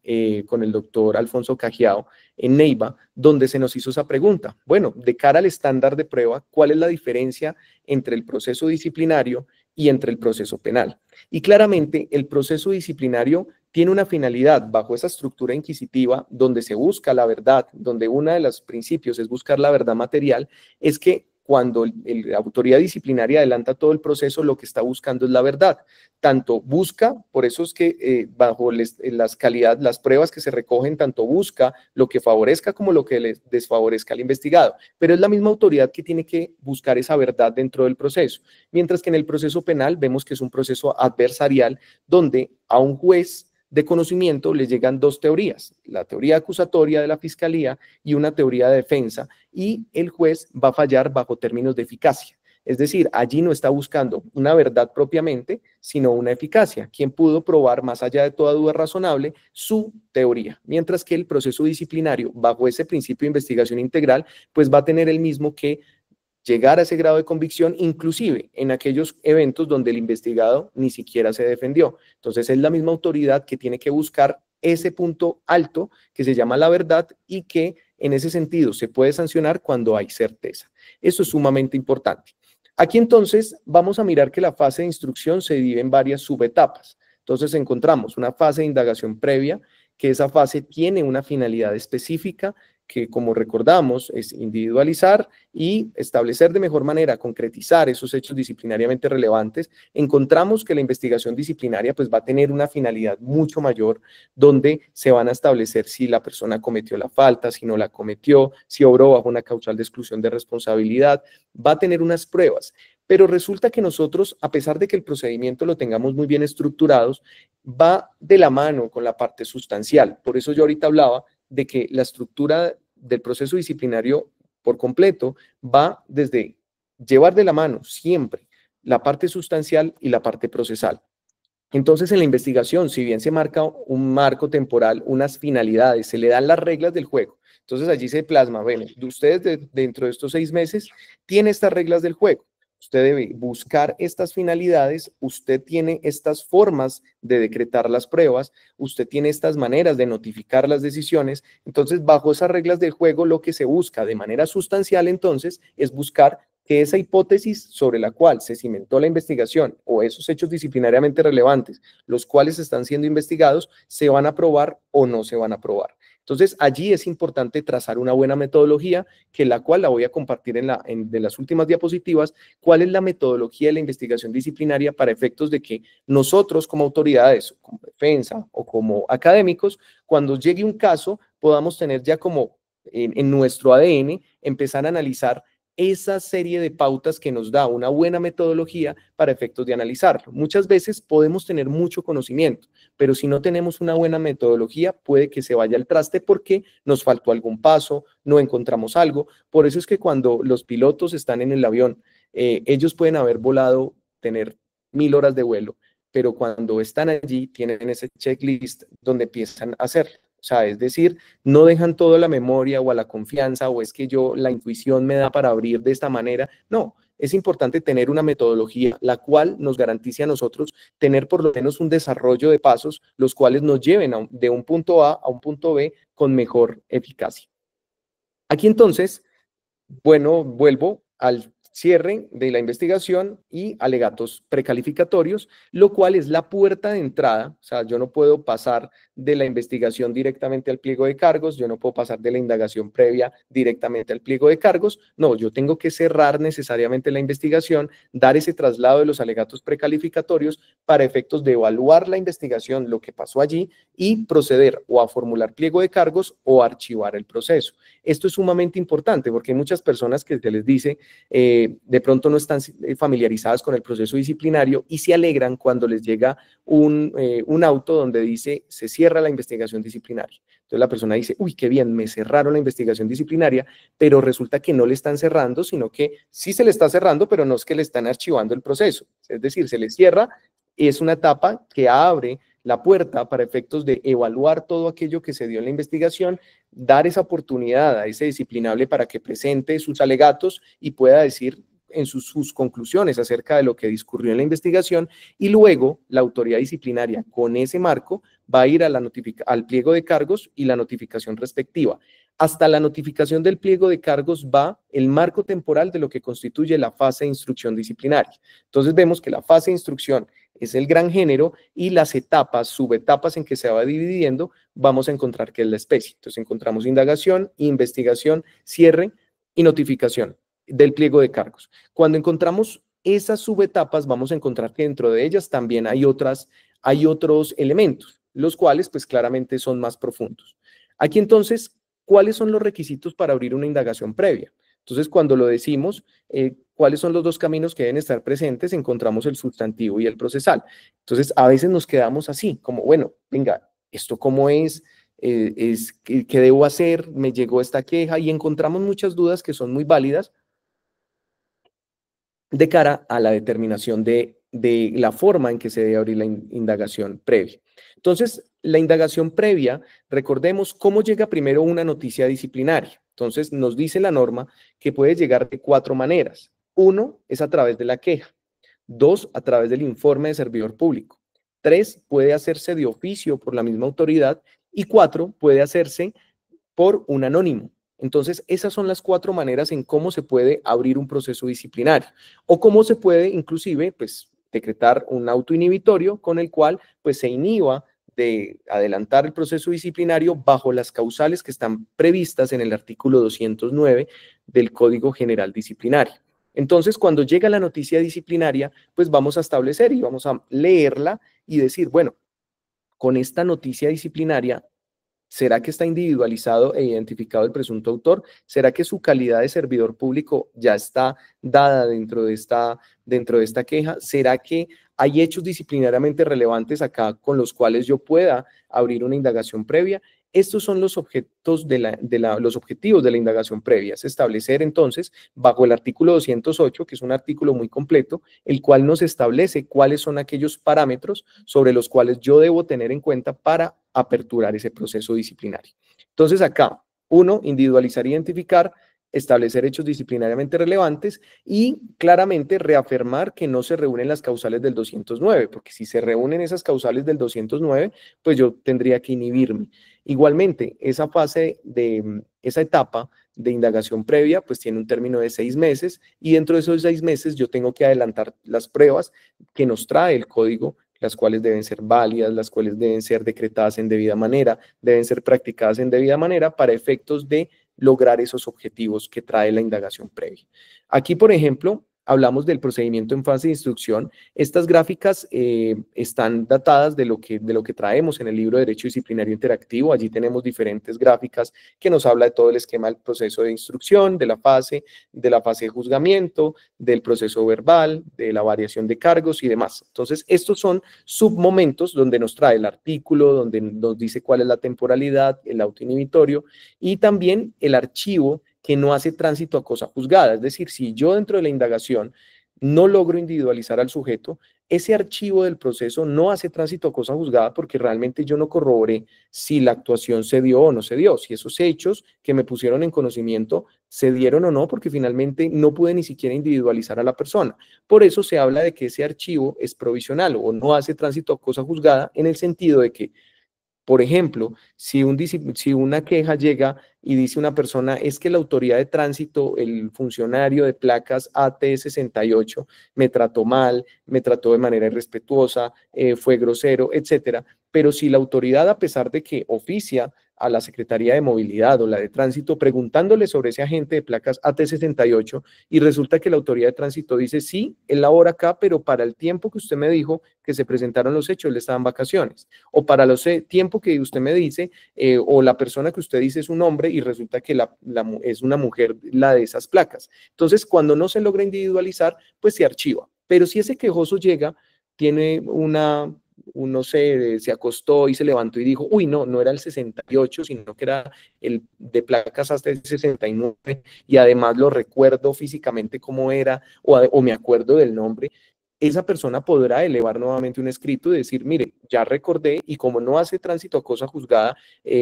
con el doctor Alfonso Cajiao en Neiva, donde se nos hizo esa pregunta. Bueno, de cara al estándar de prueba, ¿cuál es la diferencia entre el proceso disciplinario y entre el proceso penal? Y claramente el proceso disciplinario tiene una finalidad bajo esa estructura inquisitiva donde se busca la verdad, donde uno de los principios es buscar la verdad material, es que cuando la autoridad disciplinaria adelanta todo el proceso, lo que está buscando es la verdad. Tanto busca, por eso es que bajo las pruebas que se recogen, tanto busca lo que favorezca como lo que les desfavorezca al investigado. Pero es la misma autoridad que tiene que buscar esa verdad dentro del proceso. Mientras que en el proceso penal vemos que es un proceso adversarial donde a un juez de conocimiento le llegan dos teorías, la teoría acusatoria de la fiscalía y una teoría de defensa, y el juez va a fallar bajo términos de eficacia. Es decir, allí no está buscando una verdad propiamente, sino una eficacia. ¿Quién pudo probar más allá de toda duda razonable su teoría? Mientras que el proceso disciplinario, bajo ese principio de investigación integral, pues va a tener el mismo que llegar a ese grado de convicción, inclusive en aquellos eventos donde el investigado ni siquiera se defendió. Entonces es la misma autoridad que tiene que buscar ese punto alto que se llama la verdad y que en ese sentido se puede sancionar cuando hay certeza. Eso es sumamente importante. Aquí entonces vamos a mirar que la fase de instrucción se divide en varias subetapas. Entonces encontramos una fase de indagación previa, que esa fase tiene una finalidad específica, que como recordamos es individualizar y establecer de mejor manera, concretizar esos hechos disciplinariamente relevantes. Encontramos que la investigación disciplinaria pues va a tener una finalidad mucho mayor, donde se van a establecer si la persona cometió la falta, si no la cometió, si obró bajo una causal de exclusión de responsabilidad, va a tener unas pruebas. Pero resulta que nosotros, a pesar de que el procedimiento lo tengamos muy bien estructurados, va de la mano con la parte sustancial. Por eso yo ahorita hablaba de que la estructura del proceso disciplinario por completo va desde llevar de la mano siempre la parte sustancial y la parte procesal. Entonces, en la investigación, si bien se marca un marco temporal, unas finalidades, se le dan las reglas del juego. Entonces, allí se plasma, bueno, ustedes dentro de estos 6 meses tiene estas reglas del juego. Usted debe buscar estas finalidades, usted tiene estas formas de decretar las pruebas, usted tiene estas maneras de notificar las decisiones. Entonces, bajo esas reglas del juego, lo que se busca de manera sustancial, entonces, es buscar que esa hipótesis sobre la cual se cimentó la investigación o esos hechos disciplinariamente relevantes, los cuales están siendo investigados, se van a probar o no se van a probar. Entonces, allí es importante trazar una buena metodología, que la cual la voy a compartir de las últimas diapositivas. ¿Cuál es la metodología de la investigación disciplinaria para efectos de que nosotros como autoridades, como defensa o como académicos, cuando llegue un caso, podamos tener ya como en nuestro ADN, empezar a analizar esa serie de pautas que nos da una buena metodología para efectos de analizarlo. Muchas veces podemos tener mucho conocimiento, pero si no tenemos una buena metodología, puede que se vaya al traste porque nos faltó algún paso, no encontramos algo. Por eso es que cuando los pilotos están en el avión, ellos pueden haber volado, tener 1000 horas de vuelo, pero cuando están allí tienen ese checklist donde empiezan a hacerlo. O sea, es decir, no dejan todo a la memoria o a la confianza o es que la intuición me da para abrir de esta manera. No, es importante tener una metodología la cual nos garantice a nosotros tener por lo menos un desarrollo de pasos los cuales nos lleven de un punto A a un punto B con mejor eficacia. Aquí entonces, bueno, vuelvo al cierre de la investigación y alegatos precalificatorios, lo cual es la puerta de entrada. O sea, yo no puedo pasar de la investigación directamente al pliego de cargos, yo no puedo pasar de la indagación previa directamente al pliego de cargos. No, yo tengo que cerrar necesariamente la investigación, dar ese traslado de los alegatos precalificatorios para efectos de evaluar la investigación, lo que pasó allí, y proceder o a formular pliego de cargos o a archivar el proceso. Esto es sumamente importante porque hay muchas personas que se les dice de pronto no están familiarizadas con el proceso disciplinario y se alegran cuando les llega un auto donde dice se cierra la investigación disciplinaria. Entonces la persona dice, uy, qué bien, me cerraron la investigación disciplinaria, pero resulta que no le están cerrando, sino que sí se le está cerrando, pero no es que le están archivando el proceso. Es decir, se le cierra, es una etapa que abre la puerta para efectos de evaluar todo aquello que se dio en la investigación, dar esa oportunidad a ese disciplinable para que presente sus alegatos y pueda decir en sus conclusiones acerca de lo que discurrió en la investigación, y luego la autoridad disciplinaria con ese marco va a ir a al pliego de cargos y la notificación respectiva. Hasta la notificación del pliego de cargos va el marco temporal de lo que constituye la fase de instrucción disciplinaria. Entonces vemos que la fase de instrucción es el gran género y las etapas, subetapas en que se va dividiendo, vamos a encontrar que es la especie. Entonces encontramos indagación, investigación, cierre y notificación del pliego de cargos. Cuando encontramos esas subetapas, vamos a encontrar que dentro de ellas también hay otros elementos, los cuales pues claramente son más profundos. Aquí entonces, ¿cuáles son los requisitos para abrir una indagación previa? Entonces, cuando lo decimos, ¿cuáles son los dos caminos que deben estar presentes? Encontramos el sustantivo y el procesal. Entonces, a veces nos quedamos así, como, bueno, venga, ¿esto cómo es? ¿Qué debo hacer? Me llegó esta queja y encontramos muchas dudas que son muy válidas de cara a la determinación de la forma en que se debe abrir la indagación previa. Entonces, la indagación previa, recordemos cómo llega primero una noticia disciplinaria. Entonces, nos dice la norma que puede llegar de 4 maneras. 1 es a través de la queja. 2, a través del informe de servidor público. 3, puede hacerse de oficio por la misma autoridad. Y 4, puede hacerse por un anónimo. Entonces, esas son las 4 maneras en cómo se puede abrir un proceso disciplinario o cómo se puede inclusive pues decretar un auto inhibitorio con el cual pues se inhiba de adelantar el proceso disciplinario bajo las causales que están previstas en el artículo 209 del Código General Disciplinario. Entonces, cuando llega la noticia disciplinaria, pues vamos a establecer y vamos a leerla y decir, bueno, con esta noticia disciplinaria, ¿será que está individualizado e identificado el presunto autor? ¿Será que su calidad de servidor público ya está dada dentro de esta queja? ¿Será que hay hechos disciplinariamente relevantes acá con los cuales yo pueda abrir una indagación previa? Estos son los objetivos de la indagación previa. Es establecer entonces, bajo el artículo 208, que es un artículo muy completo, el cual nos establece cuáles son aquellos parámetros sobre los cuales yo debo tener en cuenta para aperturar ese proceso disciplinario. Entonces acá, 1, individualizar e identificar, establecer hechos disciplinariamente relevantes y claramente reafirmar que no se reúnen las causales del 209, porque si se reúnen esas causales del 209, pues yo tendría que inhibirme. Igualmente, esa etapa de indagación previa, pues tiene un término de 6 meses y dentro de esos 6 meses yo tengo que adelantar las pruebas que nos trae el código, las cuales deben ser válidas, las cuales deben ser decretadas en debida manera, deben ser practicadas en debida manera para efectos de lograr esos objetivos que trae la indagación previa. Aquí, por ejemplo, hablamos del procedimiento en fase de instrucción. Estas gráficas están datadas de lo que traemos en el libro de Derecho Disciplinario Interactivo. Allí tenemos diferentes gráficas que nos habla de todo el esquema del proceso de instrucción, de la fase de juzgamiento, del proceso verbal, de la variación de cargos y demás. Entonces, estos son submomentos donde nos trae el artículo, donde nos dice cuál es la temporalidad, el auto inhibitorio y también el archivo que no hace tránsito a cosa juzgada. Es decir, si yo dentro de la indagación no logro individualizar al sujeto, ese archivo del proceso no hace tránsito a cosa juzgada porque realmente yo no corroboré si la actuación se dio o no se dio, si esos hechos que me pusieron en conocimiento se dieron o no, porque finalmente no pude ni siquiera individualizar a la persona. Por eso se habla de que ese archivo es provisional o no hace tránsito a cosa juzgada en el sentido de que, por ejemplo, si una queja llega y dice una persona, es que la autoridad de tránsito, el funcionario de placas AT68, me trató mal, me trató de manera irrespetuosa, fue grosero, etcétera. Pero si la autoridad, a pesar de que oficia a la Secretaría de Movilidad o la de Tránsito preguntándole sobre ese agente de placas AT68 y resulta que la autoridad de tránsito dice, sí, él labora acá, pero para el tiempo que usted me dijo que se presentaron los hechos, él estaba en vacaciones. O para el tiempo que usted me dice, o la persona que usted dice es un hombre y resulta que es una mujer la de esas placas. Entonces, cuando no se logra individualizar, pues se archiva. Pero si ese quejoso llega, tiene no sé, se acostó y se levantó y dijo, uy, no era el 68, sino que era el de placas hasta el 69, y además lo recuerdo físicamente cómo era, o me acuerdo del nombre, esa persona podrá elevar nuevamente un escrito y decir, mire, ya recordé, y como no hace tránsito a cosa juzgada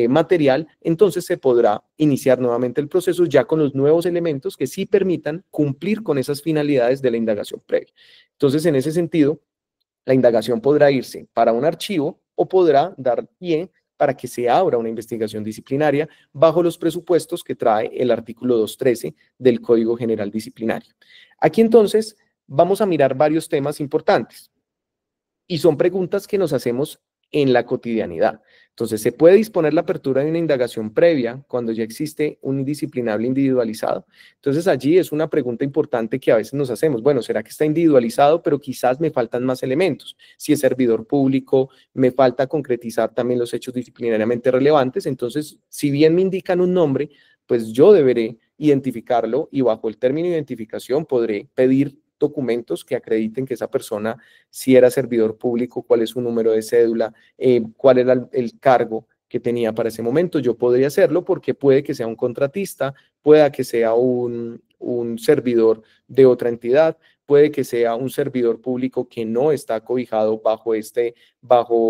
material, entonces se podrá iniciar nuevamente el proceso ya con los nuevos elementos que sí permitan cumplir con esas finalidades de la indagación previa. Entonces, en ese sentido, la indagación podrá irse para un archivo o podrá dar pie para que se abra una investigación disciplinaria bajo los presupuestos que trae el artículo 213 del Código General Disciplinario. Aquí entonces vamos a mirar varios temas importantes y son preguntas que nos hacemos en la cotidianidad. Entonces, ¿se puede disponer la apertura de una indagación previa cuando ya existe un indisciplinable individualizado? Entonces, allí es una pregunta importante que a veces nos hacemos. Bueno, ¿será que está individualizado, pero quizás me faltan más elementos? Si es servidor público, me falta concretizar también los hechos disciplinariamente relevantes. Entonces, si bien me indican un nombre, pues yo deberé identificarlo y bajo el término de identificación podré pedir documentos que acrediten que esa persona si era servidor público, cuál es su número de cédula, cuál era el cargo que tenía para ese momento. Yo podría hacerlo porque puede que sea un contratista, pueda que sea un servidor de otra entidad, puede que sea un servidor público que no está cobijado bajo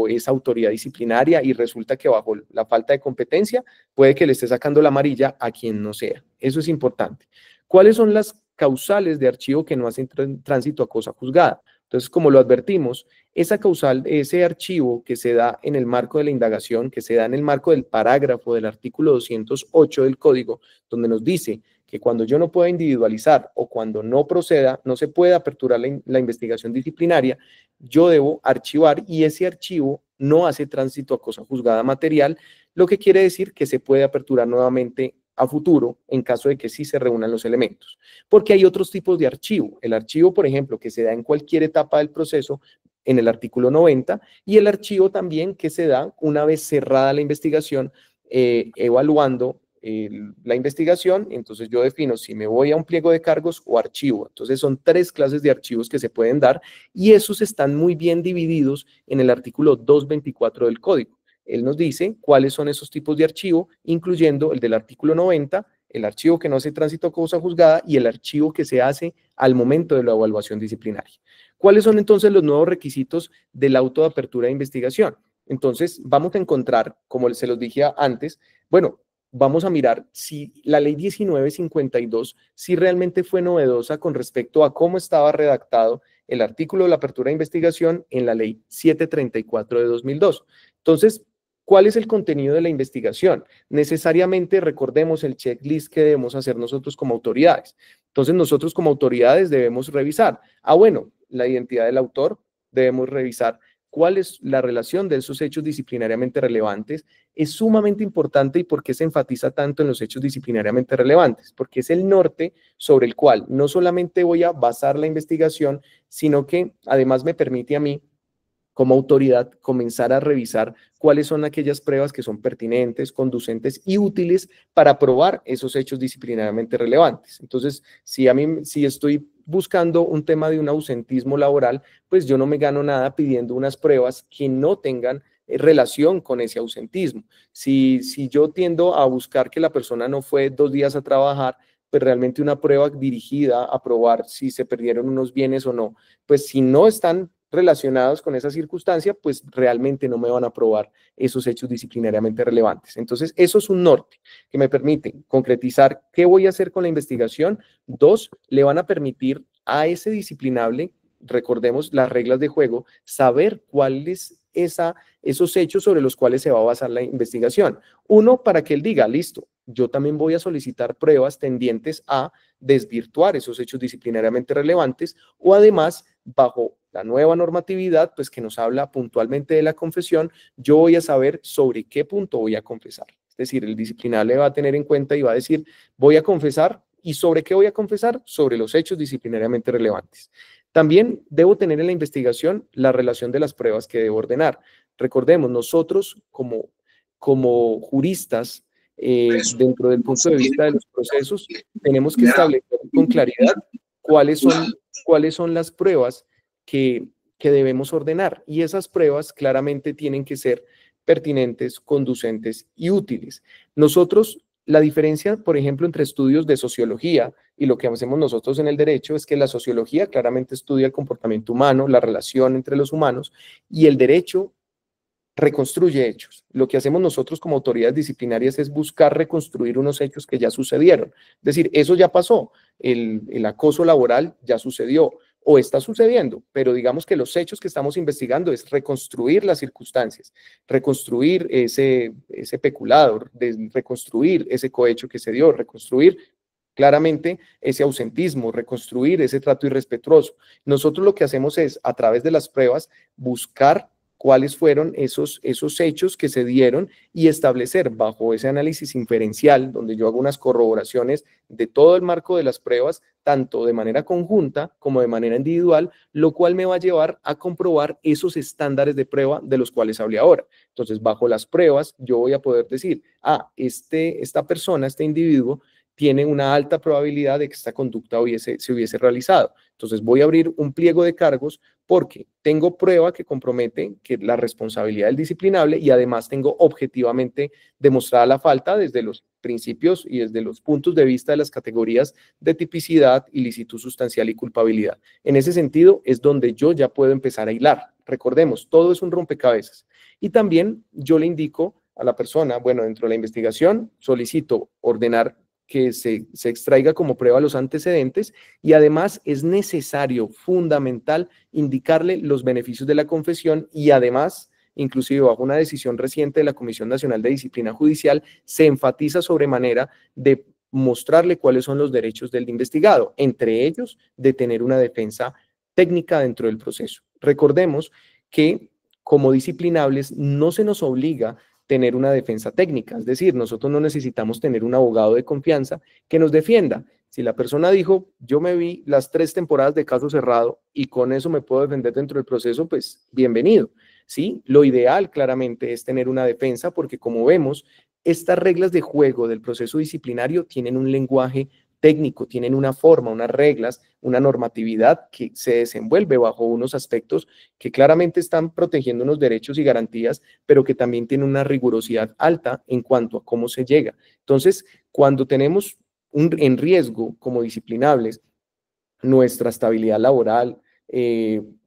esa autoridad disciplinaria y resulta que bajo la falta de competencia puede que le esté sacando la amarilla a quien no sea. Eso es importante. ¿Cuáles son las causales de archivo que no hacen tránsito a cosa juzgada? Entonces, como lo advertimos, esa causal, ese archivo que se da en el marco de la indagación, que se da en el marco del parágrafo del artículo 208 del Código, donde nos dice que cuando yo no pueda individualizar o cuando no proceda, no se puede aperturar la investigación disciplinaria, yo debo archivar y ese archivo no hace tránsito a cosa juzgada material, lo que quiere decir que se puede aperturar nuevamente a futuro en caso de que sí se reúnan los elementos. Porque hay otros tipos de archivo. El archivo, por ejemplo, que se da en cualquier etapa del proceso, en el artículo 90, y el archivo también que se da una vez cerrada la investigación, evaluando la investigación. Entonces yo defino si me voy a un pliego de cargos o archivo. Entonces son 3 clases de archivos que se pueden dar y esos están muy bien divididos en el artículo 224 del Código. Él nos dice cuáles son esos tipos de archivo, incluyendo el del artículo 90, el archivo que no hace tránsito a cosa juzgada y el archivo que se hace al momento de la evaluación disciplinaria. ¿Cuáles son entonces los nuevos requisitos del auto de apertura de investigación? Entonces vamos a encontrar, como se los dije antes, bueno, vamos a mirar si la ley 1952, si realmente fue novedosa con respecto a cómo estaba redactado el artículo de la apertura de investigación en la ley 734 de 2002. Entonces, ¿cuál es el contenido de la investigación? Necesariamente recordemos el checklist que debemos hacer nosotros como autoridades. Entonces, nosotros como autoridades debemos revisar, bueno, la identidad del autor, debemos revisar cuál es la relación de esos hechos disciplinariamente relevantes, es sumamente importante. ¿Y por qué se enfatiza tanto en los hechos disciplinariamente relevantes? Porque es el norte sobre el cual no solamente voy a basar la investigación, sino que además me permite a mí, como autoridad, comenzar a revisar cuáles son aquellas pruebas que son pertinentes, conducentes y útiles para probar esos hechos disciplinariamente relevantes. Entonces, si estoy buscando un tema de un ausentismo laboral, pues yo no me gano nada pidiendo unas pruebas que no tengan relación con ese ausentismo. Si yo tiendo a buscar que la persona no fue 2 días a trabajar, pues realmente una prueba dirigida a probar si se perdieron unos bienes o no, pues si no están relacionados con esa circunstancia, pues realmente no me van a probar esos hechos disciplinariamente relevantes. Entonces, eso es un norte que me permite concretizar qué voy a hacer con la investigación. 2, le van a permitir a ese disciplinable, recordemos las reglas de juego, saber cuál es esos hechos sobre los cuales se va a basar la investigación. 1, para que él diga, listo, yo también voy a solicitar pruebas tendientes a desvirtuar esos hechos disciplinariamente relevantes, o además, bajo la nueva normatividad, pues que nos habla puntualmente de la confesión, yo voy a saber sobre qué punto voy a confesar. Es decir, el disciplinable va a tener en cuenta y va a decir, voy a confesar. ¿Y sobre qué voy a confesar? Sobre los hechos disciplinariamente relevantes. También debo tener en la investigación la relación de las pruebas que debo ordenar. Recordemos, nosotros como juristas, dentro del punto de vista de los procesos, tenemos que establecer con claridad cuáles son las pruebas que debemos ordenar. Y esas pruebas claramente tienen que ser pertinentes, conducentes y útiles. Nosotros, la diferencia, por ejemplo, entre estudios de sociología y lo que hacemos nosotros en el derecho es que la sociología claramente estudia el comportamiento humano, la relación entre los humanos, y el derecho reconstruye hechos. Lo que hacemos nosotros como autoridades disciplinarias es buscar reconstruir unos hechos que ya sucedieron. Es decir, eso ya pasó, el acoso laboral ya sucedió o está sucediendo, pero digamos que los hechos que estamos investigando es reconstruir las circunstancias, reconstruir ese peculado, reconstruir ese cohecho que se dio, reconstruir claramente ese ausentismo, reconstruir ese trato irrespetuoso. Nosotros lo que hacemos es, a través de las pruebas, buscar cuáles fueron esos hechos que se dieron y establecer bajo ese análisis inferencial, donde yo hago unas corroboraciones de todo el marco de las pruebas, tanto de manera conjunta como de manera individual, lo cual me va a llevar a comprobar esos estándares de prueba de los cuales hablé ahora. Entonces, bajo las pruebas, yo voy a poder decir, esta persona, este individuo, tiene una alta probabilidad de que esta conducta se hubiese realizado. Entonces voy a abrir un pliego de cargos porque tengo prueba que compromete que la responsabilidad del disciplinable y además tengo objetivamente demostrada la falta desde los principios y desde los puntos de vista de las categorías de tipicidad, ilicitud sustancial y culpabilidad. En ese sentido es donde yo ya puedo empezar a hilar. Recordemos, todo es un rompecabezas. Y también yo le indico a la persona, bueno, dentro de la investigación solicito ordenar que se extraiga como prueba los antecedentes y además es necesario, fundamental, indicarle los beneficios de la confesión y además, inclusive bajo una decisión reciente de la Comisión Nacional de Disciplina Judicial, se enfatiza sobremanera de mostrarle cuáles son los derechos del investigado, entre ellos de tener una defensa técnica dentro del proceso. Recordemos que como disciplinables no se nos obliga tener una defensa técnica, es decir, nosotros no necesitamos tener un abogado de confianza que nos defienda. Si la persona dijo, yo me vi las 3 temporadas de Caso Cerrado y con eso me puedo defender dentro del proceso, pues bienvenido, ¿sí? Lo ideal claramente es tener una defensa porque como vemos, estas reglas de juego del proceso disciplinario tienen un lenguaje técnico, tienen una forma, unas reglas, una normatividad que se desenvuelve bajo unos aspectos que claramente están protegiendo unos derechos y garantías, pero que también tienen una rigurosidad alta en cuanto a cómo se llega. Entonces, cuando tenemos en riesgo como disciplinables nuestra estabilidad laboral,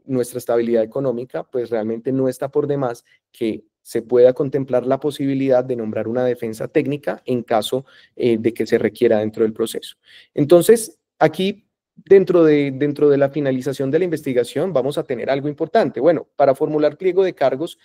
nuestra estabilidad económica, pues realmente no está por demás que se pueda contemplar la posibilidad de nombrar una defensa técnica en caso de que se requiera dentro del proceso. Entonces, aquí, dentro de la finalización de la investigación, vamos a tener algo importante. Bueno, para formular pliego de cargos,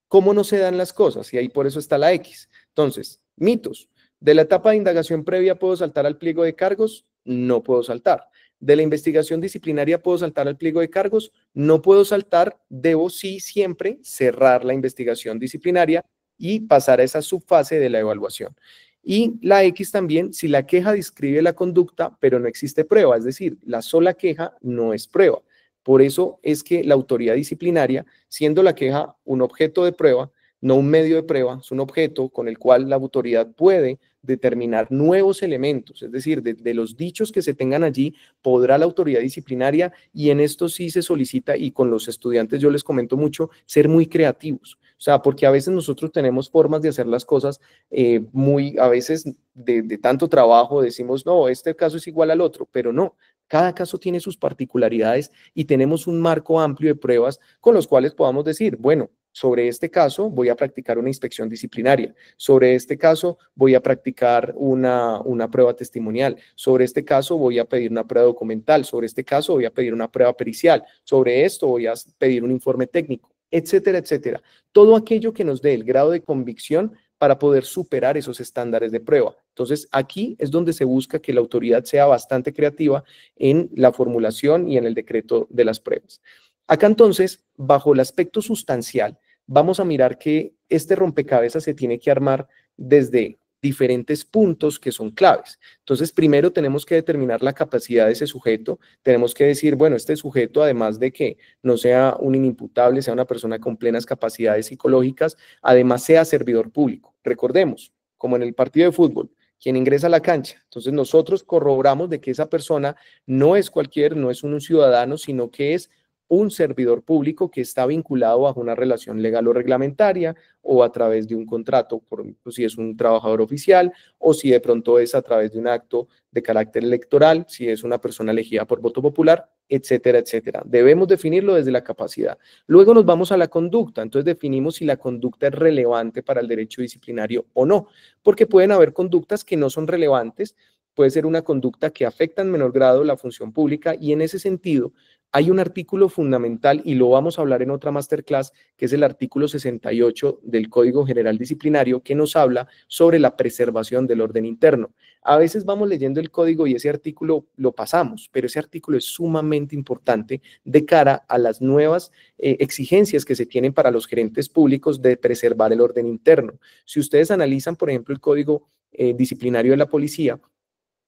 ¿cómo no se dan las cosas? Y ahí por eso está la X. Entonces, mitos. ¿De la etapa de indagación previa puedo saltar al pliego de cargos? No puedo saltar. ¿De la investigación disciplinaria puedo saltar al pliego de cargos? No puedo saltar, debo sí siempre cerrar la investigación disciplinaria y pasar a esa subfase de la evaluación. Y la X también, si la queja describe la conducta, pero no existe prueba, es decir, la sola queja no es prueba. Por eso es que la autoridad disciplinaria, siendo la queja un objeto de prueba, no un medio de prueba, es un objeto con el cual la autoridad puede determinar nuevos elementos, es decir, de los dichos que se tengan allí, podrá la autoridad disciplinaria, y en esto sí se solicita, y con los estudiantes yo les comento mucho, ser muy creativos. O sea, porque a veces nosotros tenemos formas de hacer las cosas a veces de tanto trabajo, decimos, no, este caso es igual al otro, pero no. Cada caso tiene sus particularidades y tenemos un marco amplio de pruebas con los cuales podamos decir, bueno, sobre este caso voy a practicar una inspección disciplinaria, sobre este caso voy a practicar una prueba testimonial, sobre este caso voy a pedir una prueba documental, sobre este caso voy a pedir una prueba pericial, sobre esto voy a pedir un informe técnico, etcétera, etcétera. Todo aquello que nos dé el grado de convicción para poder superar esos estándares de prueba. Entonces, aquí es donde se busca que la autoridad sea bastante creativa en la formulación y en el decreto de las pruebas. Acá entonces, bajo el aspecto sustancial, vamos a mirar que este rompecabezas se tiene que armar desde diferentes puntos que son claves. Entonces, primero tenemos que determinar la capacidad de ese sujeto, tenemos que decir, bueno, este sujeto, además de que no sea un inimputable, sea una persona con plenas capacidades psicológicas, además sea servidor público. Recordemos, como en el partido de fútbol, quien ingresa a la cancha. Entonces nosotros corroboramos de que esa persona no es no es un ciudadano, sino que es un servidor público que está vinculado bajo una relación legal o reglamentaria o a través de un contrato, por ejemplo, si es un trabajador oficial o si de pronto es a través de un acto de carácter electoral, si es una persona elegida por voto popular, etcétera, etcétera. Debemos definirlo desde la capacidad. Luego nos vamos a la conducta, entonces definimos si la conducta es relevante para el derecho disciplinario o no, porque pueden haber conductas que no son relevantes, puede ser una conducta que afecta en menor grado la función pública, y en ese sentido hay un artículo fundamental, y lo vamos a hablar en otra masterclass, que es el artículo 68 del Código General Disciplinario, que nos habla sobre la preservación del orden interno. A veces vamos leyendo el código y ese artículo lo pasamos, pero ese artículo es sumamente importante de cara a las nuevas exigencias que se tienen para los gerentes públicos de preservar el orden interno. Si ustedes analizan, por ejemplo, el Código Disciplinario de la Policía,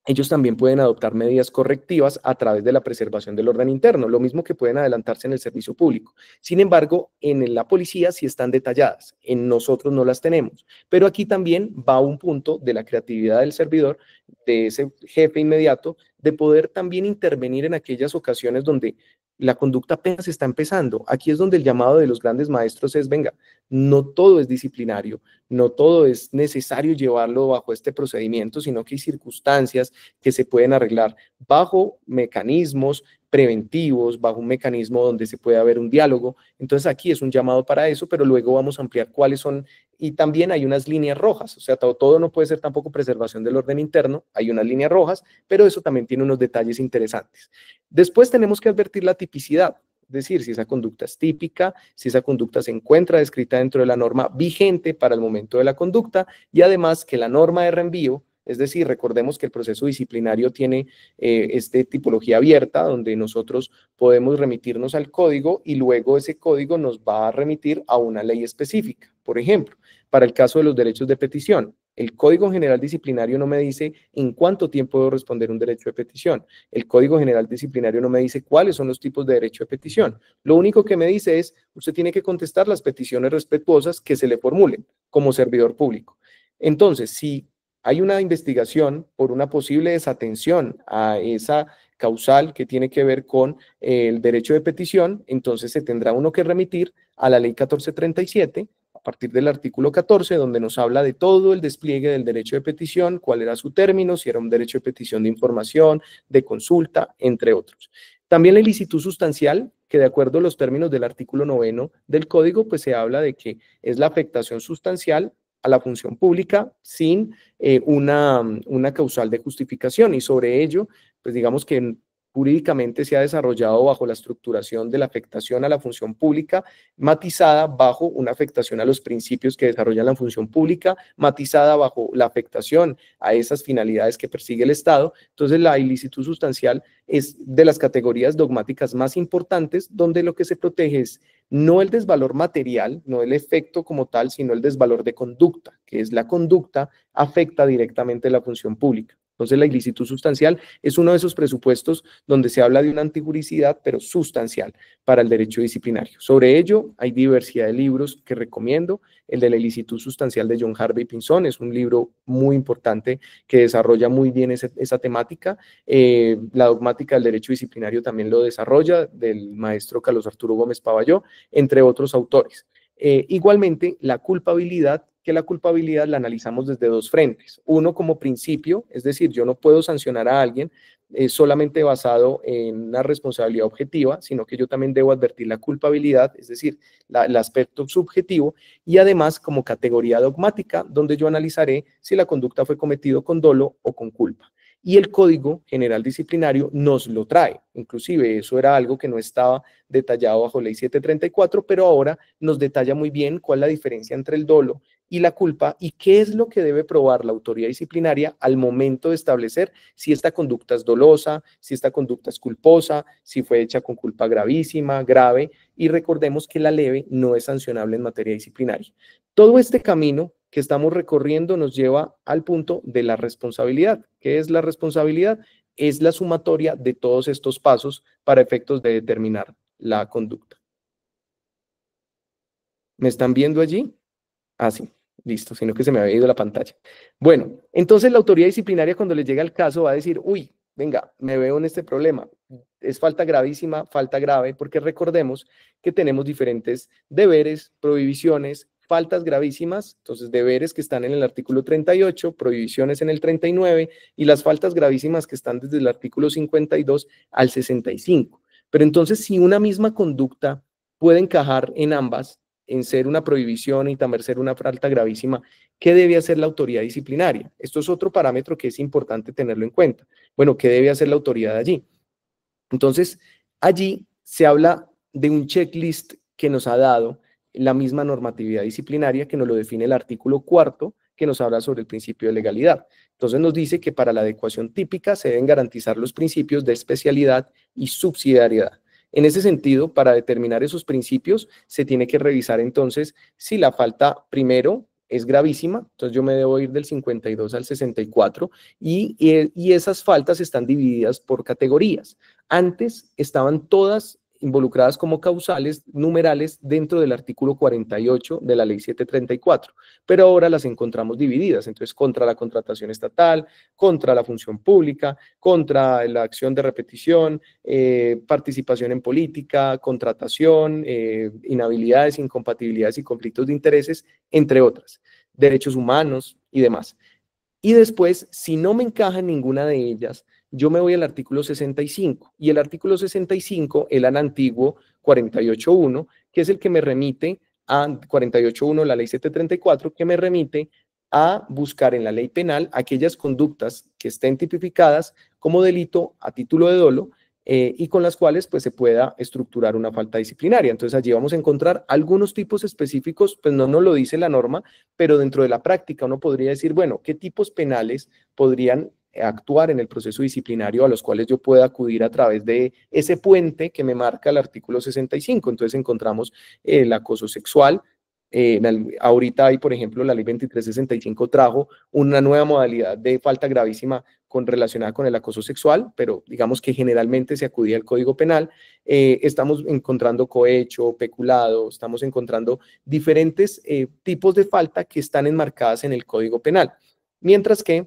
ellos también pueden adoptar medidas correctivas a través de la preservación del orden interno, lo mismo que pueden adelantarse en el servicio público. Sin embargo, en la policía sí están detalladas, en nosotros no las tenemos. Pero aquí también va un punto de la creatividad del servidor, de ese jefe inmediato, de poder también intervenir en aquellas ocasiones donde la conducta apenas está empezando. Aquí es donde el llamado de los grandes maestros es, venga, no todo es disciplinario, no todo es necesario llevarlo bajo este procedimiento, sino que hay circunstancias que se pueden arreglar bajo mecanismos preventivos, bajo un mecanismo donde se puede haber un diálogo. Entonces aquí es un llamado para eso, pero luego vamos a ampliar cuáles son, y también hay unas líneas rojas, o sea, todo no puede ser tampoco preservación del orden interno, hay unas líneas rojas, pero eso también tiene unos detalles interesantes. Después tenemos que advertir la tipicidad, es decir, si esa conducta es típica, si esa conducta se encuentra descrita dentro de la norma vigente para el momento de la conducta, y además que la norma de reenvío, es decir, recordemos que el proceso disciplinario tiene tipología abierta, donde nosotros podemos remitirnos al código y luego ese código nos va a remitir a una ley específica. Por ejemplo, para el caso de los derechos de petición, el Código General Disciplinario no me dice en cuánto tiempo debo responder un derecho de petición. El Código General Disciplinario no me dice cuáles son los tipos de derecho de petición. Lo único que me dice es, usted tiene que contestar las peticiones respetuosas que se le formulen como servidor público. Entonces, si hay una investigación por una posible desatención a esa causal que tiene que ver con el derecho de petición, entonces se tendrá uno que remitir a la ley 1437, a partir del artículo 14, donde nos habla de todo el despliegue del derecho de petición, cuál era su término, si era un derecho de petición de información, de consulta, entre otros. También la ilicitud sustancial, que de acuerdo a los términos del artículo 9 del Código, pues se habla de que es la afectación sustancial a la función pública sin una causal de justificación, y sobre ello, pues digamos que jurídicamente se ha desarrollado bajo la estructuración de la afectación a la función pública, matizada bajo una afectación a los principios que desarrollan la función pública, matizada bajo la afectación a esas finalidades que persigue el Estado. Entonces, la ilicitud sustancial es de las categorías dogmáticas más importantes, donde lo que se protege es no el desvalor material, no el efecto como tal, sino el desvalor de conducta, que es la conducta afecta directamente la función pública. Entonces, la ilicitud sustancial es uno de esos presupuestos donde se habla de una antijuricidad, pero sustancial para el derecho disciplinario. Sobre ello, hay diversidad de libros que recomiendo. El de la ilicitud sustancial de John Harvey Pinzón es un libro muy importante que desarrolla muy bien esa temática. La dogmática del derecho disciplinario también lo desarrolla, del maestro Carlos Arturo Gómez Pavalló, entre otros autores. Igualmente, la culpabilidad, que la culpabilidad la analizamos desde dos frentes. Uno como principio, es decir, yo no puedo sancionar a alguien solamente basado en una responsabilidad objetiva, sino que yo también debo advertir la culpabilidad, es decir, el aspecto subjetivo, y además como categoría dogmática, donde yo analizaré si la conducta fue cometida con dolo o con culpa. Y el Código General Disciplinario nos lo trae. Inclusive eso era algo que no estaba detallado bajo Ley 734, pero ahora nos detalla muy bien cuál es la diferencia entre el dolo y la culpa y qué es lo que debe probar la autoridad disciplinaria al momento de establecer si esta conducta es dolosa, si esta conducta es culposa, si fue hecha con culpa gravísima, grave, y recordemos que la leve no es sancionable en materia disciplinaria. Todo este camino que estamos recorriendo nos lleva al punto de la responsabilidad. ¿Qué es la responsabilidad? Es la sumatoria de todos estos pasos para efectos de determinar la conducta. ¿Me están viendo allí? Ah, sí, listo, sino que se me había ido la pantalla. Bueno, entonces la autoridad disciplinaria cuando le llega el caso va a decir, uy, venga, me veo en este problema. Es falta gravísima, falta grave, porque recordemos que tenemos diferentes deberes, prohibiciones, faltas gravísimas, entonces deberes que están en el artículo 38, prohibiciones en el 39 y las faltas gravísimas que están desde el artículo 52 al 65. Pero entonces si una misma conducta puede encajar en ambas, en ser una prohibición y también ser una falta gravísima, ¿qué debe hacer la autoridad disciplinaria? Esto es otro parámetro que es importante tenerlo en cuenta. Bueno, ¿qué debe hacer la autoridad allí? Entonces, allí se habla de un checklist que nos ha dado la misma normatividad disciplinaria que nos lo define el artículo 4, que nos habla sobre el principio de legalidad. Entonces nos dice que para la adecuación típica se deben garantizar los principios de especialidad y subsidiariedad. En ese sentido, para determinar esos principios, se tiene que revisar entonces si la falta primero es gravísima, entonces yo me debo ir del 52 al 64 y esas faltas están divididas por categorías. Antes estaban todas involucradas como causales numerales dentro del artículo 48 de la ley 734, pero ahora las encontramos divididas, entonces contra la contratación estatal, contra la función pública, contra la acción de repetición, participación en política, contratación, inhabilidades, incompatibilidades y conflictos de intereses, entre otras, derechos humanos y demás. Y después, si no me encaja en ninguna de ellas, yo me voy al artículo 65 y el artículo 65, el antiguo 48.1, que es el que me remite a 48.1, la ley 734, que me remite a buscar en la ley penal aquellas conductas que estén tipificadas como delito a título de dolo y con las cuales pues se pueda estructurar una falta disciplinaria. Entonces allí vamos a encontrar algunos tipos específicos, pues no nos lo dice la norma, pero dentro de la práctica uno podría decir, bueno, ¿qué tipos penales podrían actuar en el proceso disciplinario a los cuales yo pueda acudir a través de ese puente que me marca el artículo 65? Entonces encontramos el acoso sexual. Ahorita hay, por ejemplo, la ley 2365 trajo una nueva modalidad de falta gravísima relacionada con el acoso sexual, pero digamos que generalmente se acudía al Código Penal. Estamos encontrando cohecho, peculado, estamos encontrando diferentes tipos de falta que están enmarcadas en el Código Penal. Mientras que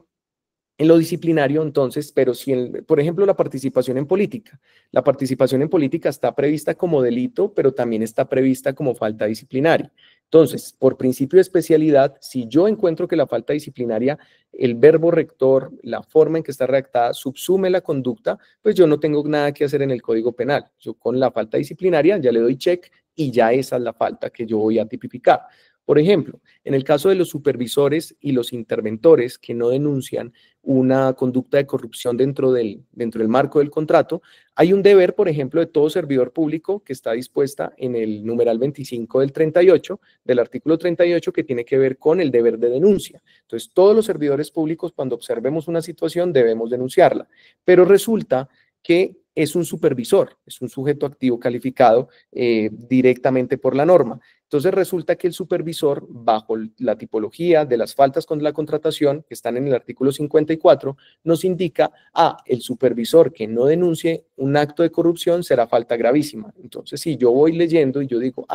en lo disciplinario, entonces, pero si, por ejemplo, la participación en política. La participación en política está prevista como delito, pero también está prevista como falta disciplinaria. Entonces, por principio de especialidad, si yo encuentro que la falta disciplinaria, el verbo rector, la forma en que está redactada, subsume la conducta, pues yo no tengo nada que hacer en el Código Penal. Yo con la falta disciplinaria ya le doy check y ya esa es la falta que yo voy a tipificar. Por ejemplo, en el caso de los supervisores y los interventores que no denuncian una conducta de corrupción dentro del marco del contrato, hay un deber, por ejemplo, de todo servidor público que está dispuesta en el numeral 25 del 38, del artículo 38, que tiene que ver con el deber de denuncia. Entonces, todos los servidores públicos, cuando observemos una situación, debemos denunciarla. Pero resulta que es un supervisor, es un sujeto activo calificado directamente por la norma. Entonces resulta que el supervisor, bajo la tipología de las faltas con la contratación, que están en el artículo 54, nos indica, el supervisor que no denuncie un acto de corrupción será falta gravísima. Entonces, si yo voy leyendo y yo digo,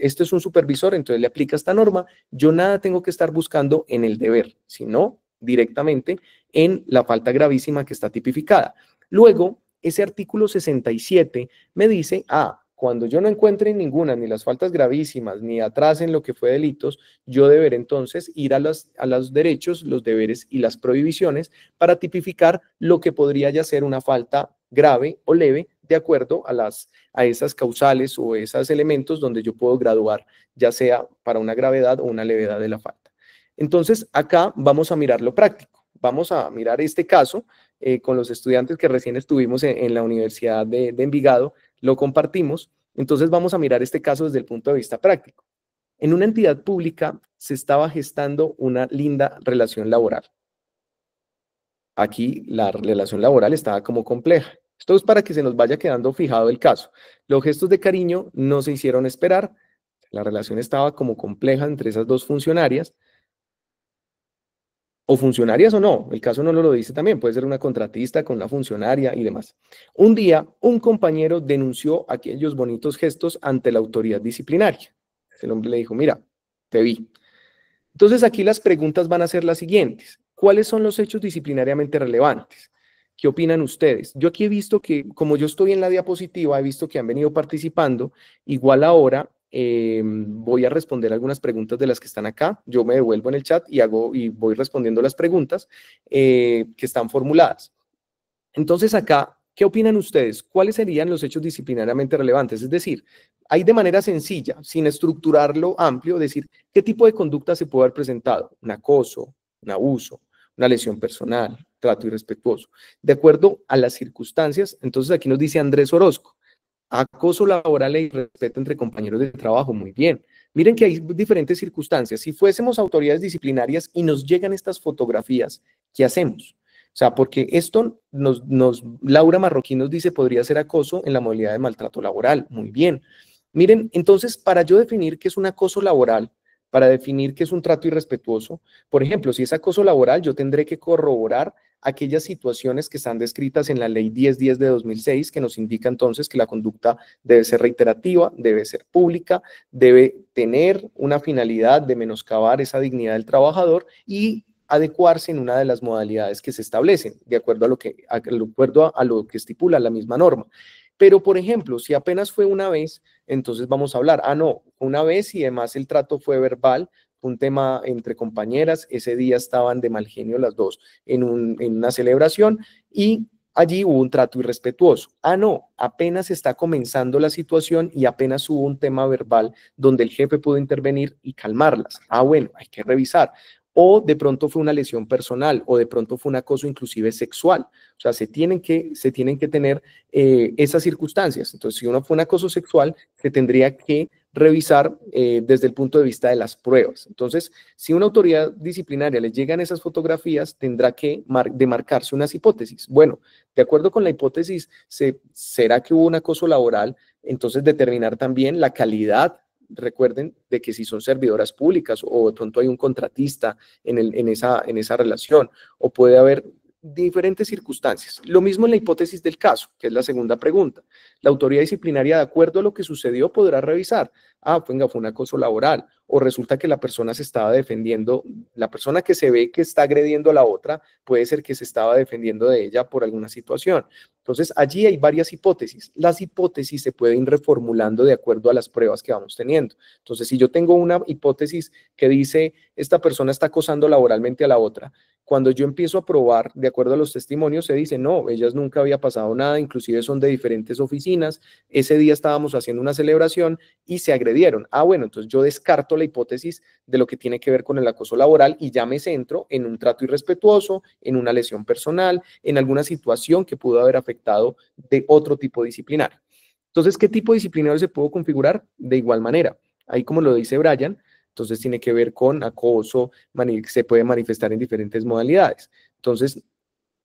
este es un supervisor, entonces le aplica esta norma, yo nada tengo que estar buscando en el deber, sino directamente en la falta gravísima que está tipificada. Luego, ese artículo 67 me dice, cuando yo no encuentre ninguna, ni las faltas gravísimas, ni atrasen lo que fue delitos, yo deberé entonces ir a los derechos, los deberes y las prohibiciones para tipificar lo que podría ya ser una falta grave o leve, de acuerdo a esas causales o esos elementos donde yo puedo graduar, ya sea para una gravedad o una levedad de la falta. Entonces, acá vamos a mirar lo práctico. Vamos a mirar este caso con los estudiantes que recién estuvimos en la Universidad de Envigado, lo compartimos. Entonces vamos a mirar este caso desde el punto de vista práctico. En una entidad pública se estaba gestando una linda relación laboral. Aquí la relación laboral estaba como compleja. Esto es para que se nos vaya quedando fijado el caso. Los gestos de cariño no se hicieron esperar. La relación estaba como compleja entre esas dos funcionarias. O funcionarias o no, el caso no lo dice también, puede ser una contratista con una funcionaria y demás. Un día, un compañero denunció aquellos bonitos gestos ante la autoridad disciplinaria. El hombre le dijo, mira, te vi. Entonces aquí las preguntas van a ser las siguientes. ¿Cuáles son los hechos disciplinariamente relevantes? ¿Qué opinan ustedes? Yo aquí he visto que, como yo estoy en la diapositiva, he visto que han venido participando, igual ahora voy a responder algunas preguntas de las que están acá. Yo me devuelvo en el chat y voy respondiendo las preguntas que están formuladas. Entonces acá, ¿qué opinan ustedes? ¿Cuáles serían los hechos disciplinariamente relevantes? Es decir, hay de manera sencilla, sin estructurarlo amplio, decir qué tipo de conducta se puede haber presentado. Un acoso, un abuso, una lesión personal, trato irrespetuoso. De acuerdo a las circunstancias, entonces aquí nos dice Andrés Orozco, acoso laboral e irrespeto entre compañeros de trabajo, muy bien. Miren que hay diferentes circunstancias. Si fuésemos autoridades disciplinarias y nos llegan estas fotografías, ¿qué hacemos? O sea, porque esto Laura Marroquín nos dice podría ser acoso en la modalidad de maltrato laboral, muy bien. Miren, entonces, para yo definir qué es un acoso laboral, para definir qué es un trato irrespetuoso, por ejemplo, si es acoso laboral, yo tendré que corroborar aquellas situaciones que están descritas en la Ley 1010 de 2006, que nos indica entonces que la conducta debe ser reiterativa, debe ser pública, debe tener una finalidad de menoscabar esa dignidad del trabajador y adecuarse en una de las modalidades que se establecen, de acuerdo a lo que estipula la misma norma. Pero, por ejemplo, si apenas fue una vez, entonces vamos a hablar, no, una vez y además el trato fue verbal, un tema entre compañeras, ese día estaban de mal genio las dos en una celebración y allí hubo un trato irrespetuoso. No, apenas está comenzando la situación y apenas hubo un tema verbal donde el jefe pudo intervenir y calmarlas. Bueno, hay que revisar. O de pronto fue una lesión personal, o de pronto fue un acoso inclusive sexual. O sea, se tienen que tener esas circunstancias. Entonces, si uno fue un acoso sexual, se tendría que revisar desde el punto de vista de las pruebas. Entonces, si una autoridad disciplinaria le llegan esas fotografías, tendrá que demarcarse unas hipótesis. Bueno, de acuerdo con la hipótesis, ¿será que hubo un acoso laboral? Entonces, determinar también la calidad. Recuerden de que si son servidoras públicas o de pronto hay un contratista en esa relación o puede haber diferentes circunstancias. Lo mismo en la hipótesis del caso, que es la segunda pregunta. La autoridad disciplinaria, de acuerdo a lo que sucedió, podrá revisar. Venga, fue un acoso laboral, o resulta que la persona se estaba defendiendo, la persona que se ve que está agrediendo a la otra, puede ser que se estaba defendiendo de ella por alguna situación. Entonces, allí hay varias hipótesis. Las hipótesis se pueden ir reformulando de acuerdo a las pruebas que vamos teniendo. Entonces, si yo tengo una hipótesis que dice, esta persona está acosando laboralmente a la otra, Cuando yo empiezo a probar, de acuerdo a los testimonios, se dice, no, ellas nunca había pasado nada, inclusive son de diferentes oficinas, ese día estábamos haciendo una celebración y se agredieron. Ah, bueno, entonces yo descarto la hipótesis de lo que tiene que ver con el acoso laboral y ya me centro en un trato irrespetuoso, en una lesión personal, en alguna situación que pudo haber afectado de otro tipo disciplinario. Entonces, ¿qué tipo disciplinario se puede configurar? De igual manera, ahí como lo dice Brian, entonces tiene que ver con acoso, se puede manifestar en diferentes modalidades. Entonces,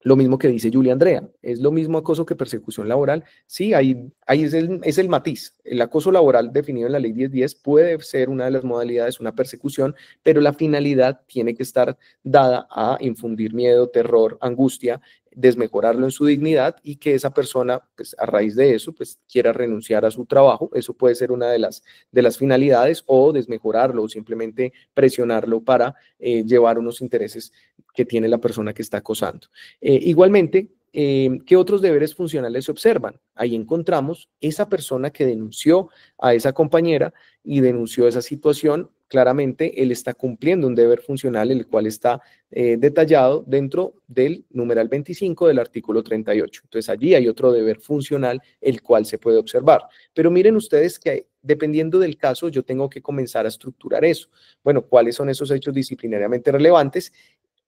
lo mismo que dice Julia Andrea, ¿es lo mismo acoso que persecución laboral? Sí, ahí es el matiz. El acoso laboral definido en la ley 1010 puede ser una de las modalidades, una persecución, pero la finalidad tiene que estar dada a infundir miedo, terror, angustia, desmejorarlo en su dignidad y que esa persona, pues a raíz de eso, pues quiera renunciar a su trabajo. Eso puede ser una de las finalidades o desmejorarlo o simplemente presionarlo para llevar unos intereses que tiene la persona que está acosando. Igualmente, ¿qué otros deberes funcionales se observan? Ahí encontramos esa persona que denunció a esa compañera y denunció esa situación. Claramente, él está cumpliendo un deber funcional, el cual está detallado dentro del numeral 25 del artículo 38. Entonces, allí hay otro deber funcional, el cual se puede observar. Pero miren ustedes que dependiendo del caso, yo tengo que comenzar a estructurar eso. Bueno, ¿cuáles son esos hechos disciplinariamente relevantes?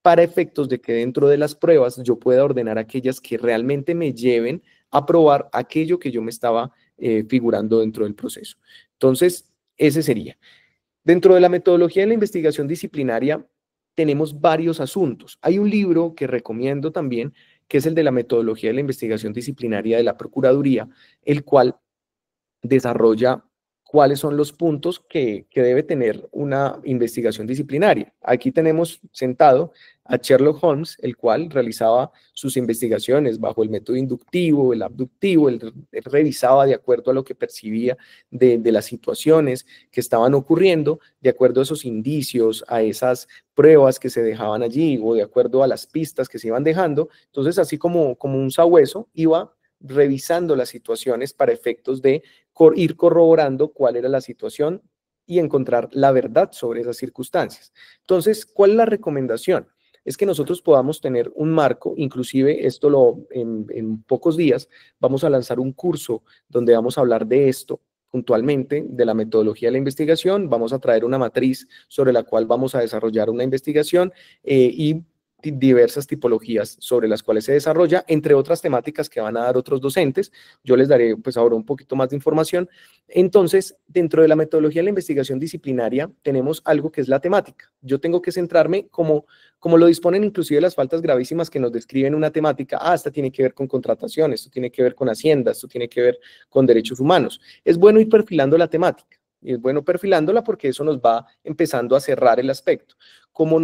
Para efectos de que dentro de las pruebas yo pueda ordenar aquellas que realmente me lleven a probar aquello que yo me estaba figurando dentro del proceso. Entonces, ese sería. Dentro de la metodología de la investigación disciplinaria tenemos varios asuntos. Hay un libro que recomiendo también, que es el de la metodología de la investigación disciplinaria de la Procuraduría, el cual desarrolla cuáles son los puntos que debe tener una investigación disciplinaria. Aquí tenemos sentado a Sherlock Holmes, el cual realizaba sus investigaciones bajo el método inductivo, el abductivo, él revisaba de acuerdo a lo que percibía de las situaciones que estaban ocurriendo, de acuerdo a esos indicios, a esas pruebas que se dejaban allí o de acuerdo a las pistas que se iban dejando. Entonces, así como un sabueso, iba revisando las situaciones para efectos de ir corroborando cuál era la situación y encontrar la verdad sobre esas circunstancias. Entonces, ¿cuál es la recomendación? Es que nosotros podamos tener un marco, inclusive en pocos días vamos a lanzar un curso donde vamos a hablar de esto puntualmente, de la metodología de la investigación, vamos a traer una matriz sobre la cual vamos a desarrollar una investigación y diversas tipologías sobre las cuales se desarrolla, entre otras temáticas que van a dar otros docentes. Yo les daré pues ahora un poquito más de información. Entonces, dentro de la metodología de la investigación disciplinaria tenemos algo que es la temática. Yo tengo que centrarme como lo disponen inclusive las faltas gravísimas que nos describen una temática. Ah, esta tiene que ver con contratación, esto tiene que ver con Hacienda, esto tiene que ver con derechos humanos. Es bueno ir perfilando la temática. Y es bueno perfilándola porque eso nos va empezando a cerrar el aspecto. Como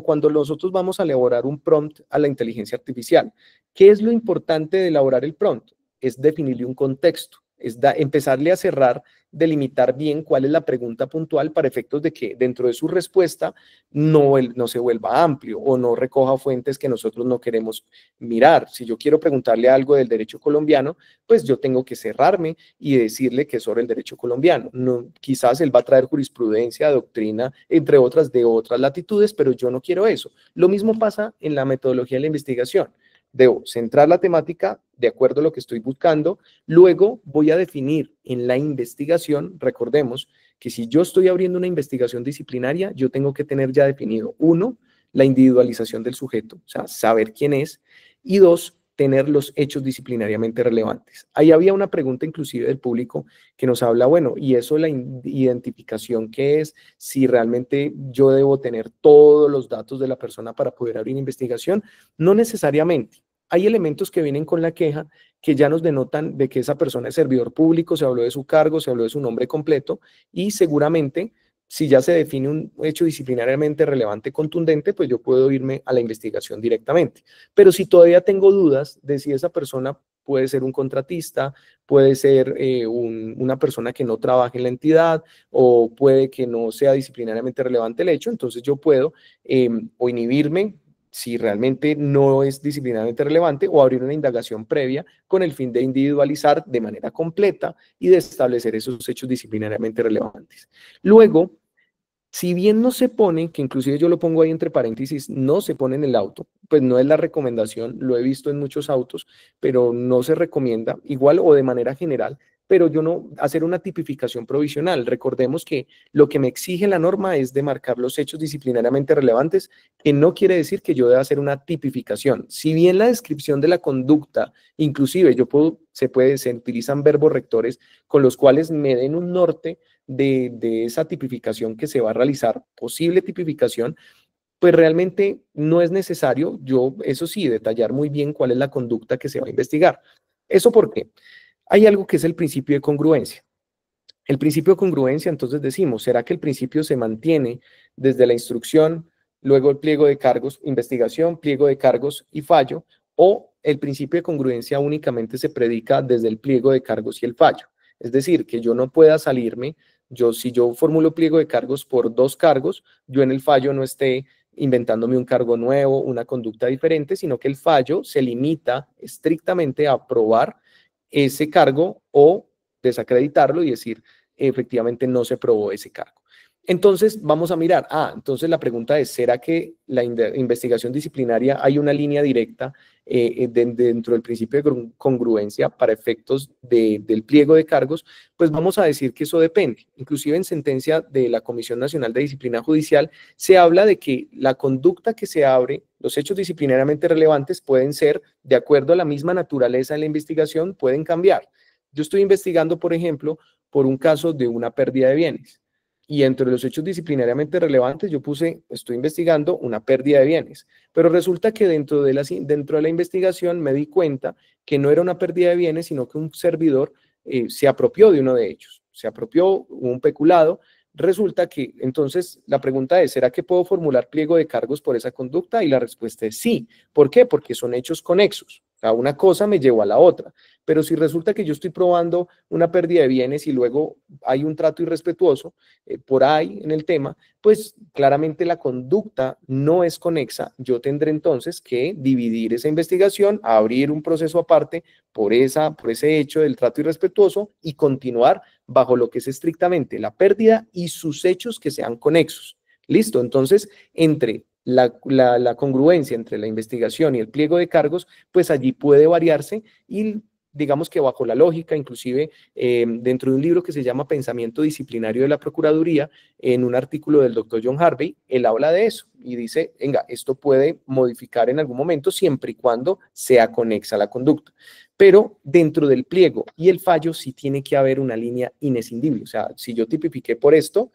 cuando nosotros vamos a elaborar un prompt a la inteligencia artificial. ¿Qué es lo importante de elaborar el prompt? Es definirle un contexto, es empezarle a cerrar, delimitar bien cuál es la pregunta puntual para efectos de que dentro de su respuesta no se vuelva amplio o no recoja fuentes que nosotros no queremos mirar. Si yo quiero preguntarle algo del derecho colombiano, pues yo tengo que cerrarme y decirle que es sobre el derecho colombiano. No, quizás él va a traer jurisprudencia, doctrina, entre otras de otras latitudes, pero yo no quiero eso. Lo mismo pasa en la metodología de la investigación. Debo centrar la temática de acuerdo a lo que estoy buscando. Luego voy a definir en la investigación, recordemos que si yo estoy abriendo una investigación disciplinaria, yo tengo que tener ya definido, uno, la individualización del sujeto, o sea, saber quién es, y dos, tener los hechos disciplinariamente relevantes. Ahí había una pregunta inclusive del público que nos habla, bueno, ¿y eso la identificación qué es? Si realmente yo debo tener todos los datos de la persona para poder abrir investigación, no necesariamente. Hay elementos que vienen con la queja que ya nos denotan de que esa persona es servidor público, se habló de su cargo, se habló de su nombre completo y seguramente si ya se define un hecho disciplinariamente relevante, contundente, pues yo puedo irme a la investigación directamente. Pero si todavía tengo dudas de si esa persona puede ser un contratista, puede ser una persona que no trabaje en la entidad o puede que no sea disciplinariamente relevante el hecho, entonces yo puedo o inhibirme si realmente no es disciplinariamente relevante o abrir una indagación previa con el fin de individualizar de manera completa y de establecer esos hechos disciplinariamente relevantes. Luego, Si bien no se pone, que inclusive yo lo pongo ahí entre paréntesis, no se pone en el auto, pues no es la recomendación, lo he visto en muchos autos, pero no se recomienda, igual o de manera general, pero yo no hacer una tipificación provisional. Recordemos que lo que me exige la norma es de marcar los hechos disciplinariamente relevantes, que no quiere decir que yo deba hacer una tipificación. Si bien la descripción de la conducta, inclusive se utilizan verbos rectores con los cuales me den un norte de esa tipificación que se va a realizar, posible tipificación, pues realmente no es necesario, yo, eso sí, detallar muy bien cuál es la conducta que se va a investigar. ¿Eso por qué? Hay algo que es el principio de congruencia. El principio de congruencia, entonces decimos, ¿será que el principio se mantiene desde la instrucción, luego el pliego de cargos, investigación, pliego de cargos y fallo? ¿O el principio de congruencia únicamente se predica desde el pliego de cargos y el fallo? Es decir, que yo no pueda salirme, si yo formulo pliego de cargos por 2 cargos, yo en el fallo no esté inventándome un cargo nuevo, una conducta diferente, sino que el fallo se limita estrictamente a aprobar ese cargo o desacreditarlo y decir, efectivamente no se probó ese cargo. Entonces vamos a mirar, entonces la pregunta es, ¿será que la investigación disciplinaria hay una línea directa dentro del principio de congruencia para efectos del pliego de cargos? Pues vamos a decir que eso depende. Inclusive en sentencia de la Comisión Nacional de Disciplina Judicial se habla de que la conducta que se abre, los hechos disciplinariamente relevantes pueden ser, de acuerdo a la misma naturaleza de la investigación, pueden cambiar. Yo estoy investigando, por ejemplo, por un caso de una pérdida de bienes. Y entre los hechos disciplinariamente relevantes yo estoy investigando una pérdida de bienes. Pero resulta que dentro de la investigación me di cuenta que no era una pérdida de bienes, sino que un servidor se apropió de uno de ellos. Se apropió un peculado. Resulta que, entonces, la pregunta es, ¿será que puedo formular pliego de cargos por esa conducta? Y la respuesta es sí. ¿Por qué? Porque son hechos conexos. O sea, una cosa me llevó a la otra. Pero si resulta que yo estoy probando una pérdida de bienes y luego hay un trato irrespetuoso por ahí en el tema, pues claramente la conducta no es conexa. Yo tendré entonces que dividir esa investigación, abrir un proceso aparte por ese hecho del trato irrespetuoso y continuar bajo lo que es estrictamente la pérdida y sus hechos que sean conexos. Listo, entonces entre la congruencia entre la investigación y el pliego de cargos, pues allí puede variarse y digamos que bajo la lógica, inclusive dentro de un libro que se llama Pensamiento Disciplinario de la Procuraduría, en un artículo del doctor John Harvey, él habla de eso y dice, venga, esto puede modificar en algún momento siempre y cuando sea conexa la conducta. Pero dentro del pliego y el fallo sí tiene que haber una línea inescindible. O sea, si yo tipifiqué por esto,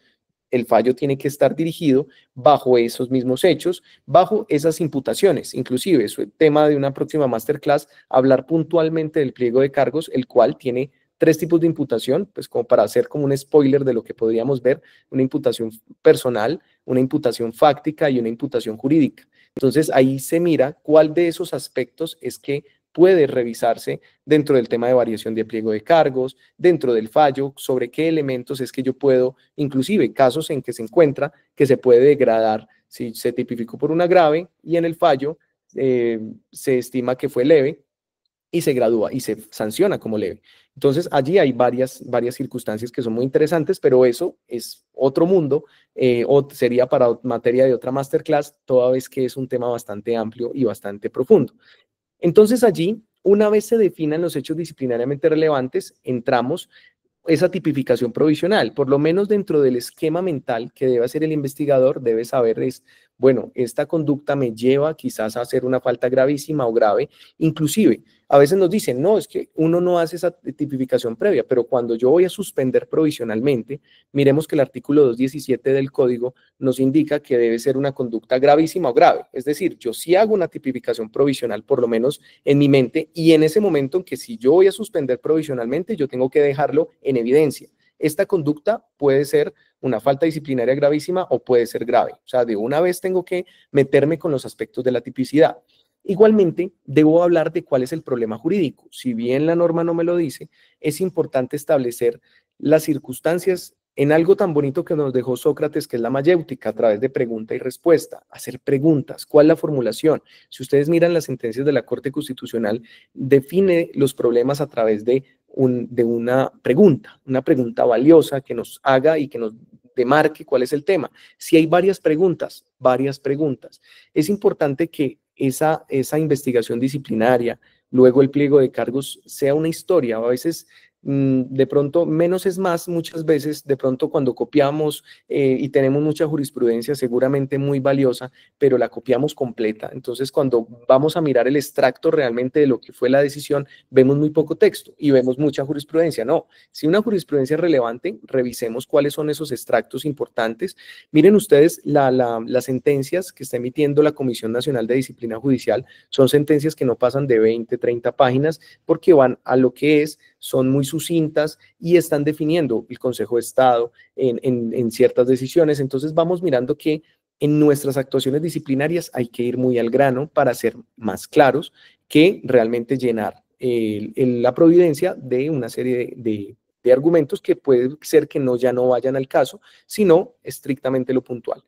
el fallo tiene que estar dirigido bajo esos mismos hechos, bajo esas imputaciones. Inclusive, es el tema de una próxima masterclass, hablar puntualmente del pliego de cargos, el cual tiene 3 tipos de imputación, pues como para hacer como un spoiler de lo que podríamos ver, una imputación personal, una imputación fáctica y una imputación jurídica. Entonces, ahí se mira cuál de esos aspectos es que puede revisarse dentro del tema de variación de pliego de cargos, dentro del fallo, sobre qué elementos es que yo puedo, inclusive casos en que se encuentra que se puede degradar si se tipificó por una grave y en el fallo se estima que fue leve y se gradúa y se sanciona como leve. Entonces, allí hay varias circunstancias que son muy interesantes, pero eso es otro mundo, o sería para materia de otra masterclass, toda vez que es un tema bastante amplio y bastante profundo. Entonces allí, una vez se definan los hechos disciplinariamente relevantes, entramos esa tipificación provisional, por lo menos dentro del esquema mental que debe hacer el investigador, debe saber bueno, esta conducta me lleva quizás a hacer una falta gravísima o grave, inclusive a veces nos dicen, no, es que uno no hace esa tipificación previa, pero cuando yo voy a suspender provisionalmente, miremos que el artículo 217 del código nos indica que debe ser una conducta gravísima o grave, es decir, yo sí hago una tipificación provisional, por lo menos en mi mente, y en ese momento en que si yo voy a suspender provisionalmente, yo tengo que dejarlo en evidencia. Esta conducta puede ser una falta disciplinaria gravísima o puede ser grave. O sea, de una vez tengo que meterme con los aspectos de la tipicidad. Igualmente, debo hablar de cuál es el problema jurídico. Si bien la norma no me lo dice, es importante establecer las circunstancias en algo tan bonito que nos dejó Sócrates, que es la mayéutica, a través de pregunta y respuesta, hacer preguntas. ¿Cuál es la formulación? Si ustedes miran las sentencias de la Corte Constitucional, define los problemas a través de una pregunta valiosa que nos haga y que nos demarque cuál es el tema. Si hay varias preguntas, es importante que esa investigación disciplinaria, luego el pliego de cargos, sea una historia. A veces, de pronto, menos es más, muchas veces, de pronto cuando copiamos y tenemos mucha jurisprudencia seguramente muy valiosa, pero la copiamos completa. Entonces, cuando vamos a mirar el extracto realmente de lo que fue la decisión, vemos muy poco texto y vemos mucha jurisprudencia. No, si una jurisprudencia es relevante, revisemos cuáles son esos extractos importantes. Miren ustedes las sentencias que está emitiendo la Comisión Nacional de Disciplina Judicial, son sentencias que no pasan de 20, 30 páginas, porque van a lo que es, son muy sucintas y están definiendo el Consejo de Estado en ciertas decisiones. Entonces vamos mirando que en nuestras actuaciones disciplinarias hay que ir muy al grano para ser más claros que realmente llenar la providencia de una serie de argumentos que puede ser que ya no vayan al caso, sino estrictamente lo puntual.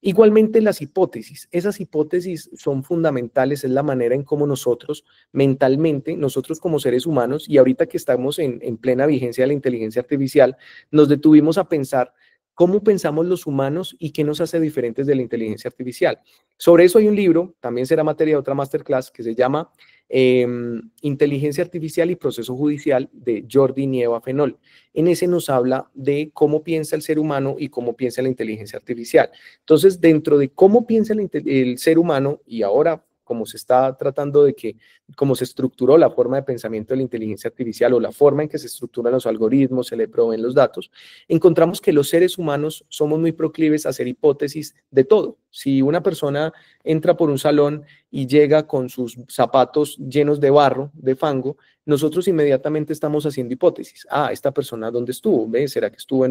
Igualmente las hipótesis, esas hipótesis son fundamentales, es la manera en cómo nosotros mentalmente, nosotros como seres humanos, y ahorita que estamos en plena vigencia de la inteligencia artificial, nos detuvimos a pensar cómo pensamos los humanos y qué nos hace diferentes de la inteligencia artificial. Sobre eso hay un libro, también será materia de otra masterclass, que se llama Inteligencia Artificial y Proceso Judicial, de Jordi Nieva Fenol. En ese nos habla de cómo piensa el ser humano y cómo piensa la inteligencia artificial. Entonces, dentro de cómo piensa el ser humano, y ahora como se está tratando de que, cómo se estructuró la forma de pensamiento de la inteligencia artificial o la forma en que se estructuran los algoritmos, se le proveen los datos, encontramos que los seres humanos somos muy proclives a hacer hipótesis de todo. Si una persona entra por un salón y llega con sus zapatos llenos de barro, de fango, nosotros inmediatamente estamos haciendo hipótesis. Ah, esta persona, ¿dónde estuvo? ¿Ve? ¿Será que estuvo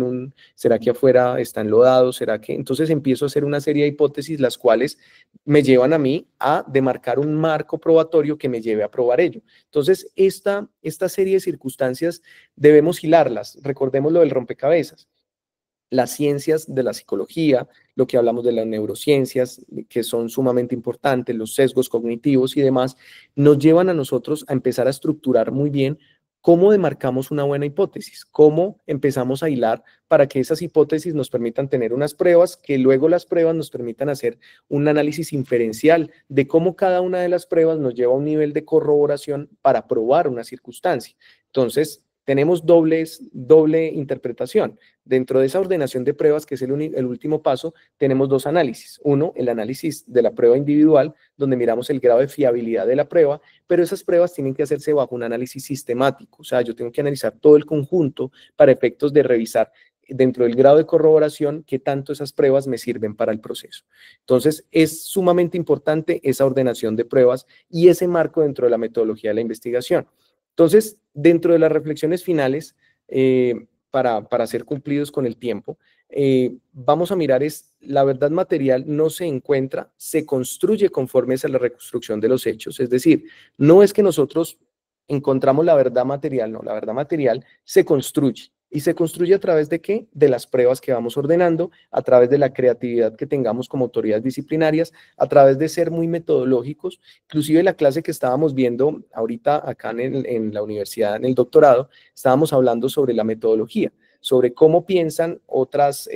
será que afuera está enlodado? ¿Será que? Entonces empiezo a hacer una serie de hipótesis, las cuales me llevan a mí a demarcar un marco probatorio que me lleve a probar ello. Entonces, esta serie de circunstancias debemos hilarlas. Recordemos lo del rompecabezas. Las ciencias de la psicología, lo que hablamos de las neurociencias, que son sumamente importantes, los sesgos cognitivos y demás, nos llevan a nosotros a empezar a estructurar muy bien cómo demarcamos una buena hipótesis, cómo empezamos a hilar para que esas hipótesis nos permitan tener unas pruebas, que luego las pruebas nos permitan hacer un análisis inferencial de cómo cada una de las pruebas nos lleva a un nivel de corroboración para probar una circunstancia. Entonces, tenemos doble interpretación. Dentro de esa ordenación de pruebas, que es el último paso, tenemos dos análisis. Uno, el análisis de la prueba individual, donde miramos el grado de fiabilidad de la prueba, pero esas pruebas tienen que hacerse bajo un análisis sistemático. O sea, yo tengo que analizar todo el conjunto para efectos de revisar dentro del grado de corroboración qué tanto esas pruebas me sirven para el proceso. Entonces, es sumamente importante esa ordenación de pruebas y ese marco dentro de la metodología de la investigación. Entonces, dentro de las reflexiones finales, para ser cumplidos con el tiempo, vamos a mirar la verdad material no se encuentra, se construye conforme a la reconstrucción de los hechos. Es decir, no es que nosotros encontramos la verdad material, no, la verdad material se construye. ¿Y se construye a través de qué? De las pruebas que vamos ordenando, a través de la creatividad que tengamos como autoridades disciplinarias, a través de ser muy metodológicos. Inclusive la clase que estábamos viendo ahorita acá en la universidad, en el doctorado, estábamos hablando sobre la metodología, sobre cómo piensan otras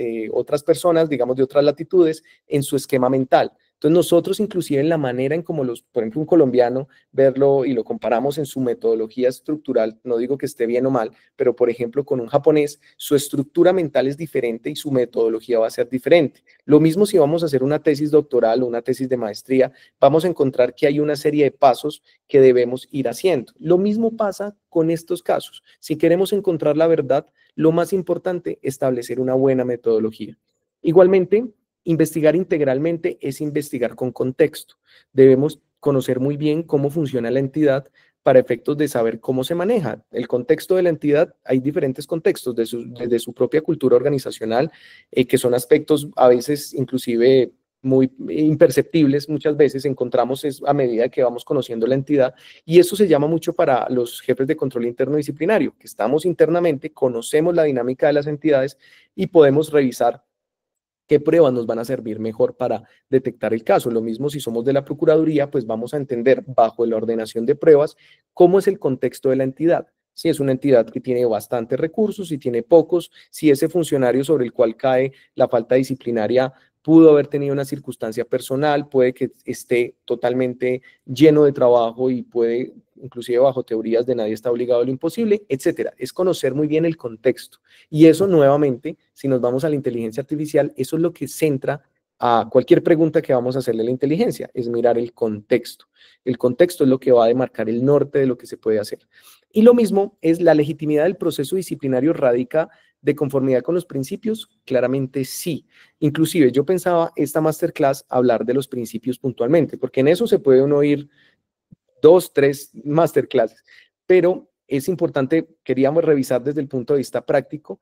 personas, digamos de otras latitudes, en su esquema mental. Entonces nosotros inclusive en la manera en como por ejemplo un colombiano, verlo y lo comparamos en su metodología estructural, no digo que esté bien o mal, pero por ejemplo con un japonés, su estructura mental es diferente y su metodología va a ser diferente. Lo mismo si vamos a hacer una tesis doctoral o una tesis de maestría, vamos a encontrar que hay una serie de pasos que debemos ir haciendo. Lo mismo pasa con estos casos. Si queremos encontrar la verdad, lo más importante es establecer una buena metodología. Igualmente, investigar integralmente es investigar con contexto. Debemos conocer muy bien cómo funciona la entidad para efectos de saber cómo se maneja. El contexto de la entidad, hay diferentes contextos desde su propia cultura organizacional, que son aspectos a veces inclusive muy imperceptibles, muchas veces encontramos a medida que vamos conociendo la entidad, y eso se llama mucho para los jefes de control interno disciplinario, que estamos internamente, conocemos la dinámica de las entidades y podemos revisar qué pruebas nos van a servir mejor para detectar el caso. Lo mismo si somos de la Procuraduría, pues vamos a entender bajo la ordenación de pruebas cómo es el contexto de la entidad, Si es una entidad que tiene bastantes recursos y tiene pocos, si ese funcionario sobre el cual cae la falta disciplinaria pudo haber tenido una circunstancia personal, puede que esté totalmente lleno de trabajo y puede, inclusive bajo teorías de nadie está obligado a lo imposible, etcétera. Es conocer muy bien el contexto. Y eso nuevamente, si nos vamos a la inteligencia artificial, eso es lo que centra a cualquier pregunta que vamos a hacerle a la inteligencia, es mirar el contexto. El contexto es lo que va a demarcar el norte de lo que se puede hacer. Y lo mismo es la legitimidad del proceso disciplinario radica de conformidad con los principios, claramente sí. Inclusive yo pensaba esta masterclass hablar de los principios puntualmente, porque en eso se puede uno ir 2, 3 masterclasses, pero es importante, queríamos revisar desde el punto de vista práctico,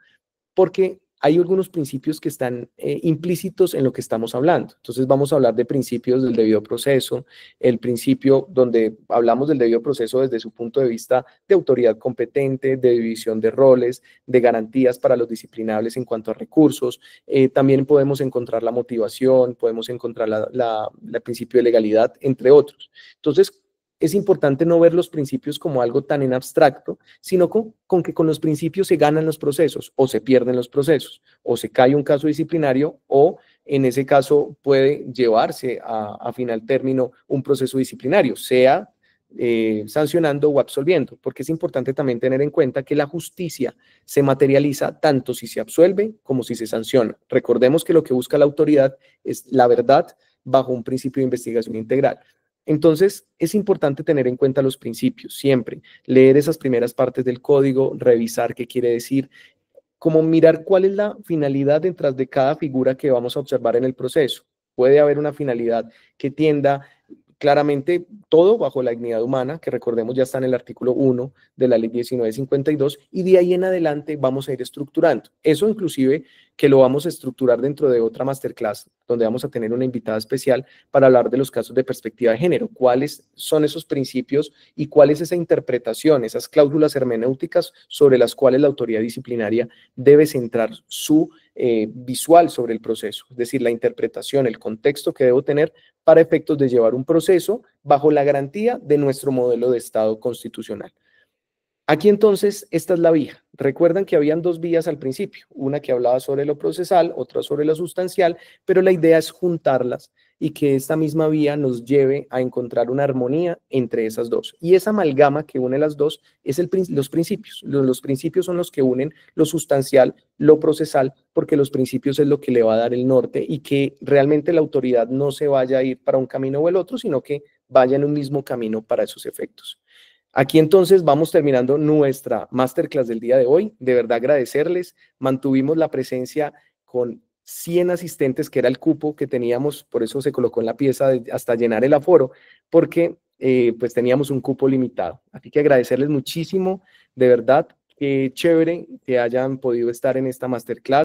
porque hay algunos principios que están implícitos en lo que estamos hablando. Entonces vamos a hablar de principios del debido proceso, el principio donde hablamos del debido proceso desde su punto de vista de autoridad competente, de división de roles, de garantías para los disciplinables en cuanto a recursos. También podemos encontrar la motivación, podemos encontrar el principio de legalidad, entre otros. Entonces, es importante no ver los principios como algo tan en abstracto, sino con que con los principios se ganan los procesos o se pierden los procesos, o se cae un caso disciplinario o en ese caso puede llevarse a final término un proceso disciplinario, sea sancionando o absolviendo, porque es importante también tener en cuenta que la justicia se materializa tanto si se absuelve como si se sanciona. Recordemos que lo que busca la autoridad es la verdad bajo un principio de investigación integral. Entonces, es importante tener en cuenta los principios, siempre, leer esas primeras partes del código, revisar qué quiere decir, como mirar cuál es la finalidad detrás de cada figura que vamos a observar en el proceso. Puede haber una finalidad que tienda claramente todo bajo la dignidad humana, que recordemos ya está en el artículo 1 de la ley 1952, y de ahí en adelante vamos a ir estructurando. Eso inclusive que lo vamos a estructurar dentro de otra masterclass, donde vamos a tener una invitada especial para hablar de los casos de perspectiva de género, cuáles son esos principios y cuál es esa interpretación, esas cláusulas hermenéuticas sobre las cuales la autoridad disciplinaria debe centrar su visual sobre el proceso, es decir, la interpretación, el contexto que debo tener para efectos de llevar un proceso bajo la garantía de nuestro modelo de Estado constitucional. Aquí entonces, esta es la vía. Recuerdan que habían dos vías al principio, una que hablaba sobre lo procesal, otra sobre lo sustancial, pero la idea es juntarlas y que esta misma vía nos lleve a encontrar una armonía entre esas dos. Y esa amalgama que une las dos es los principios. Los principios son los que unen lo sustancial, lo procesal, porque los principios es lo que le va a dar el norte y que realmente la autoridad no se vaya a ir para un camino o el otro, sino que vaya en un mismo camino para esos efectos. Aquí entonces vamos terminando nuestra masterclass del día de hoy. De verdad agradecerles. Mantuvimos la presencia con 100 asistentes, que era el cupo que teníamos, por eso se colocó en la pieza hasta llenar el aforo, porque pues teníamos un cupo limitado. Así que agradecerles muchísimo, de verdad, qué chévere que hayan podido estar en esta masterclass.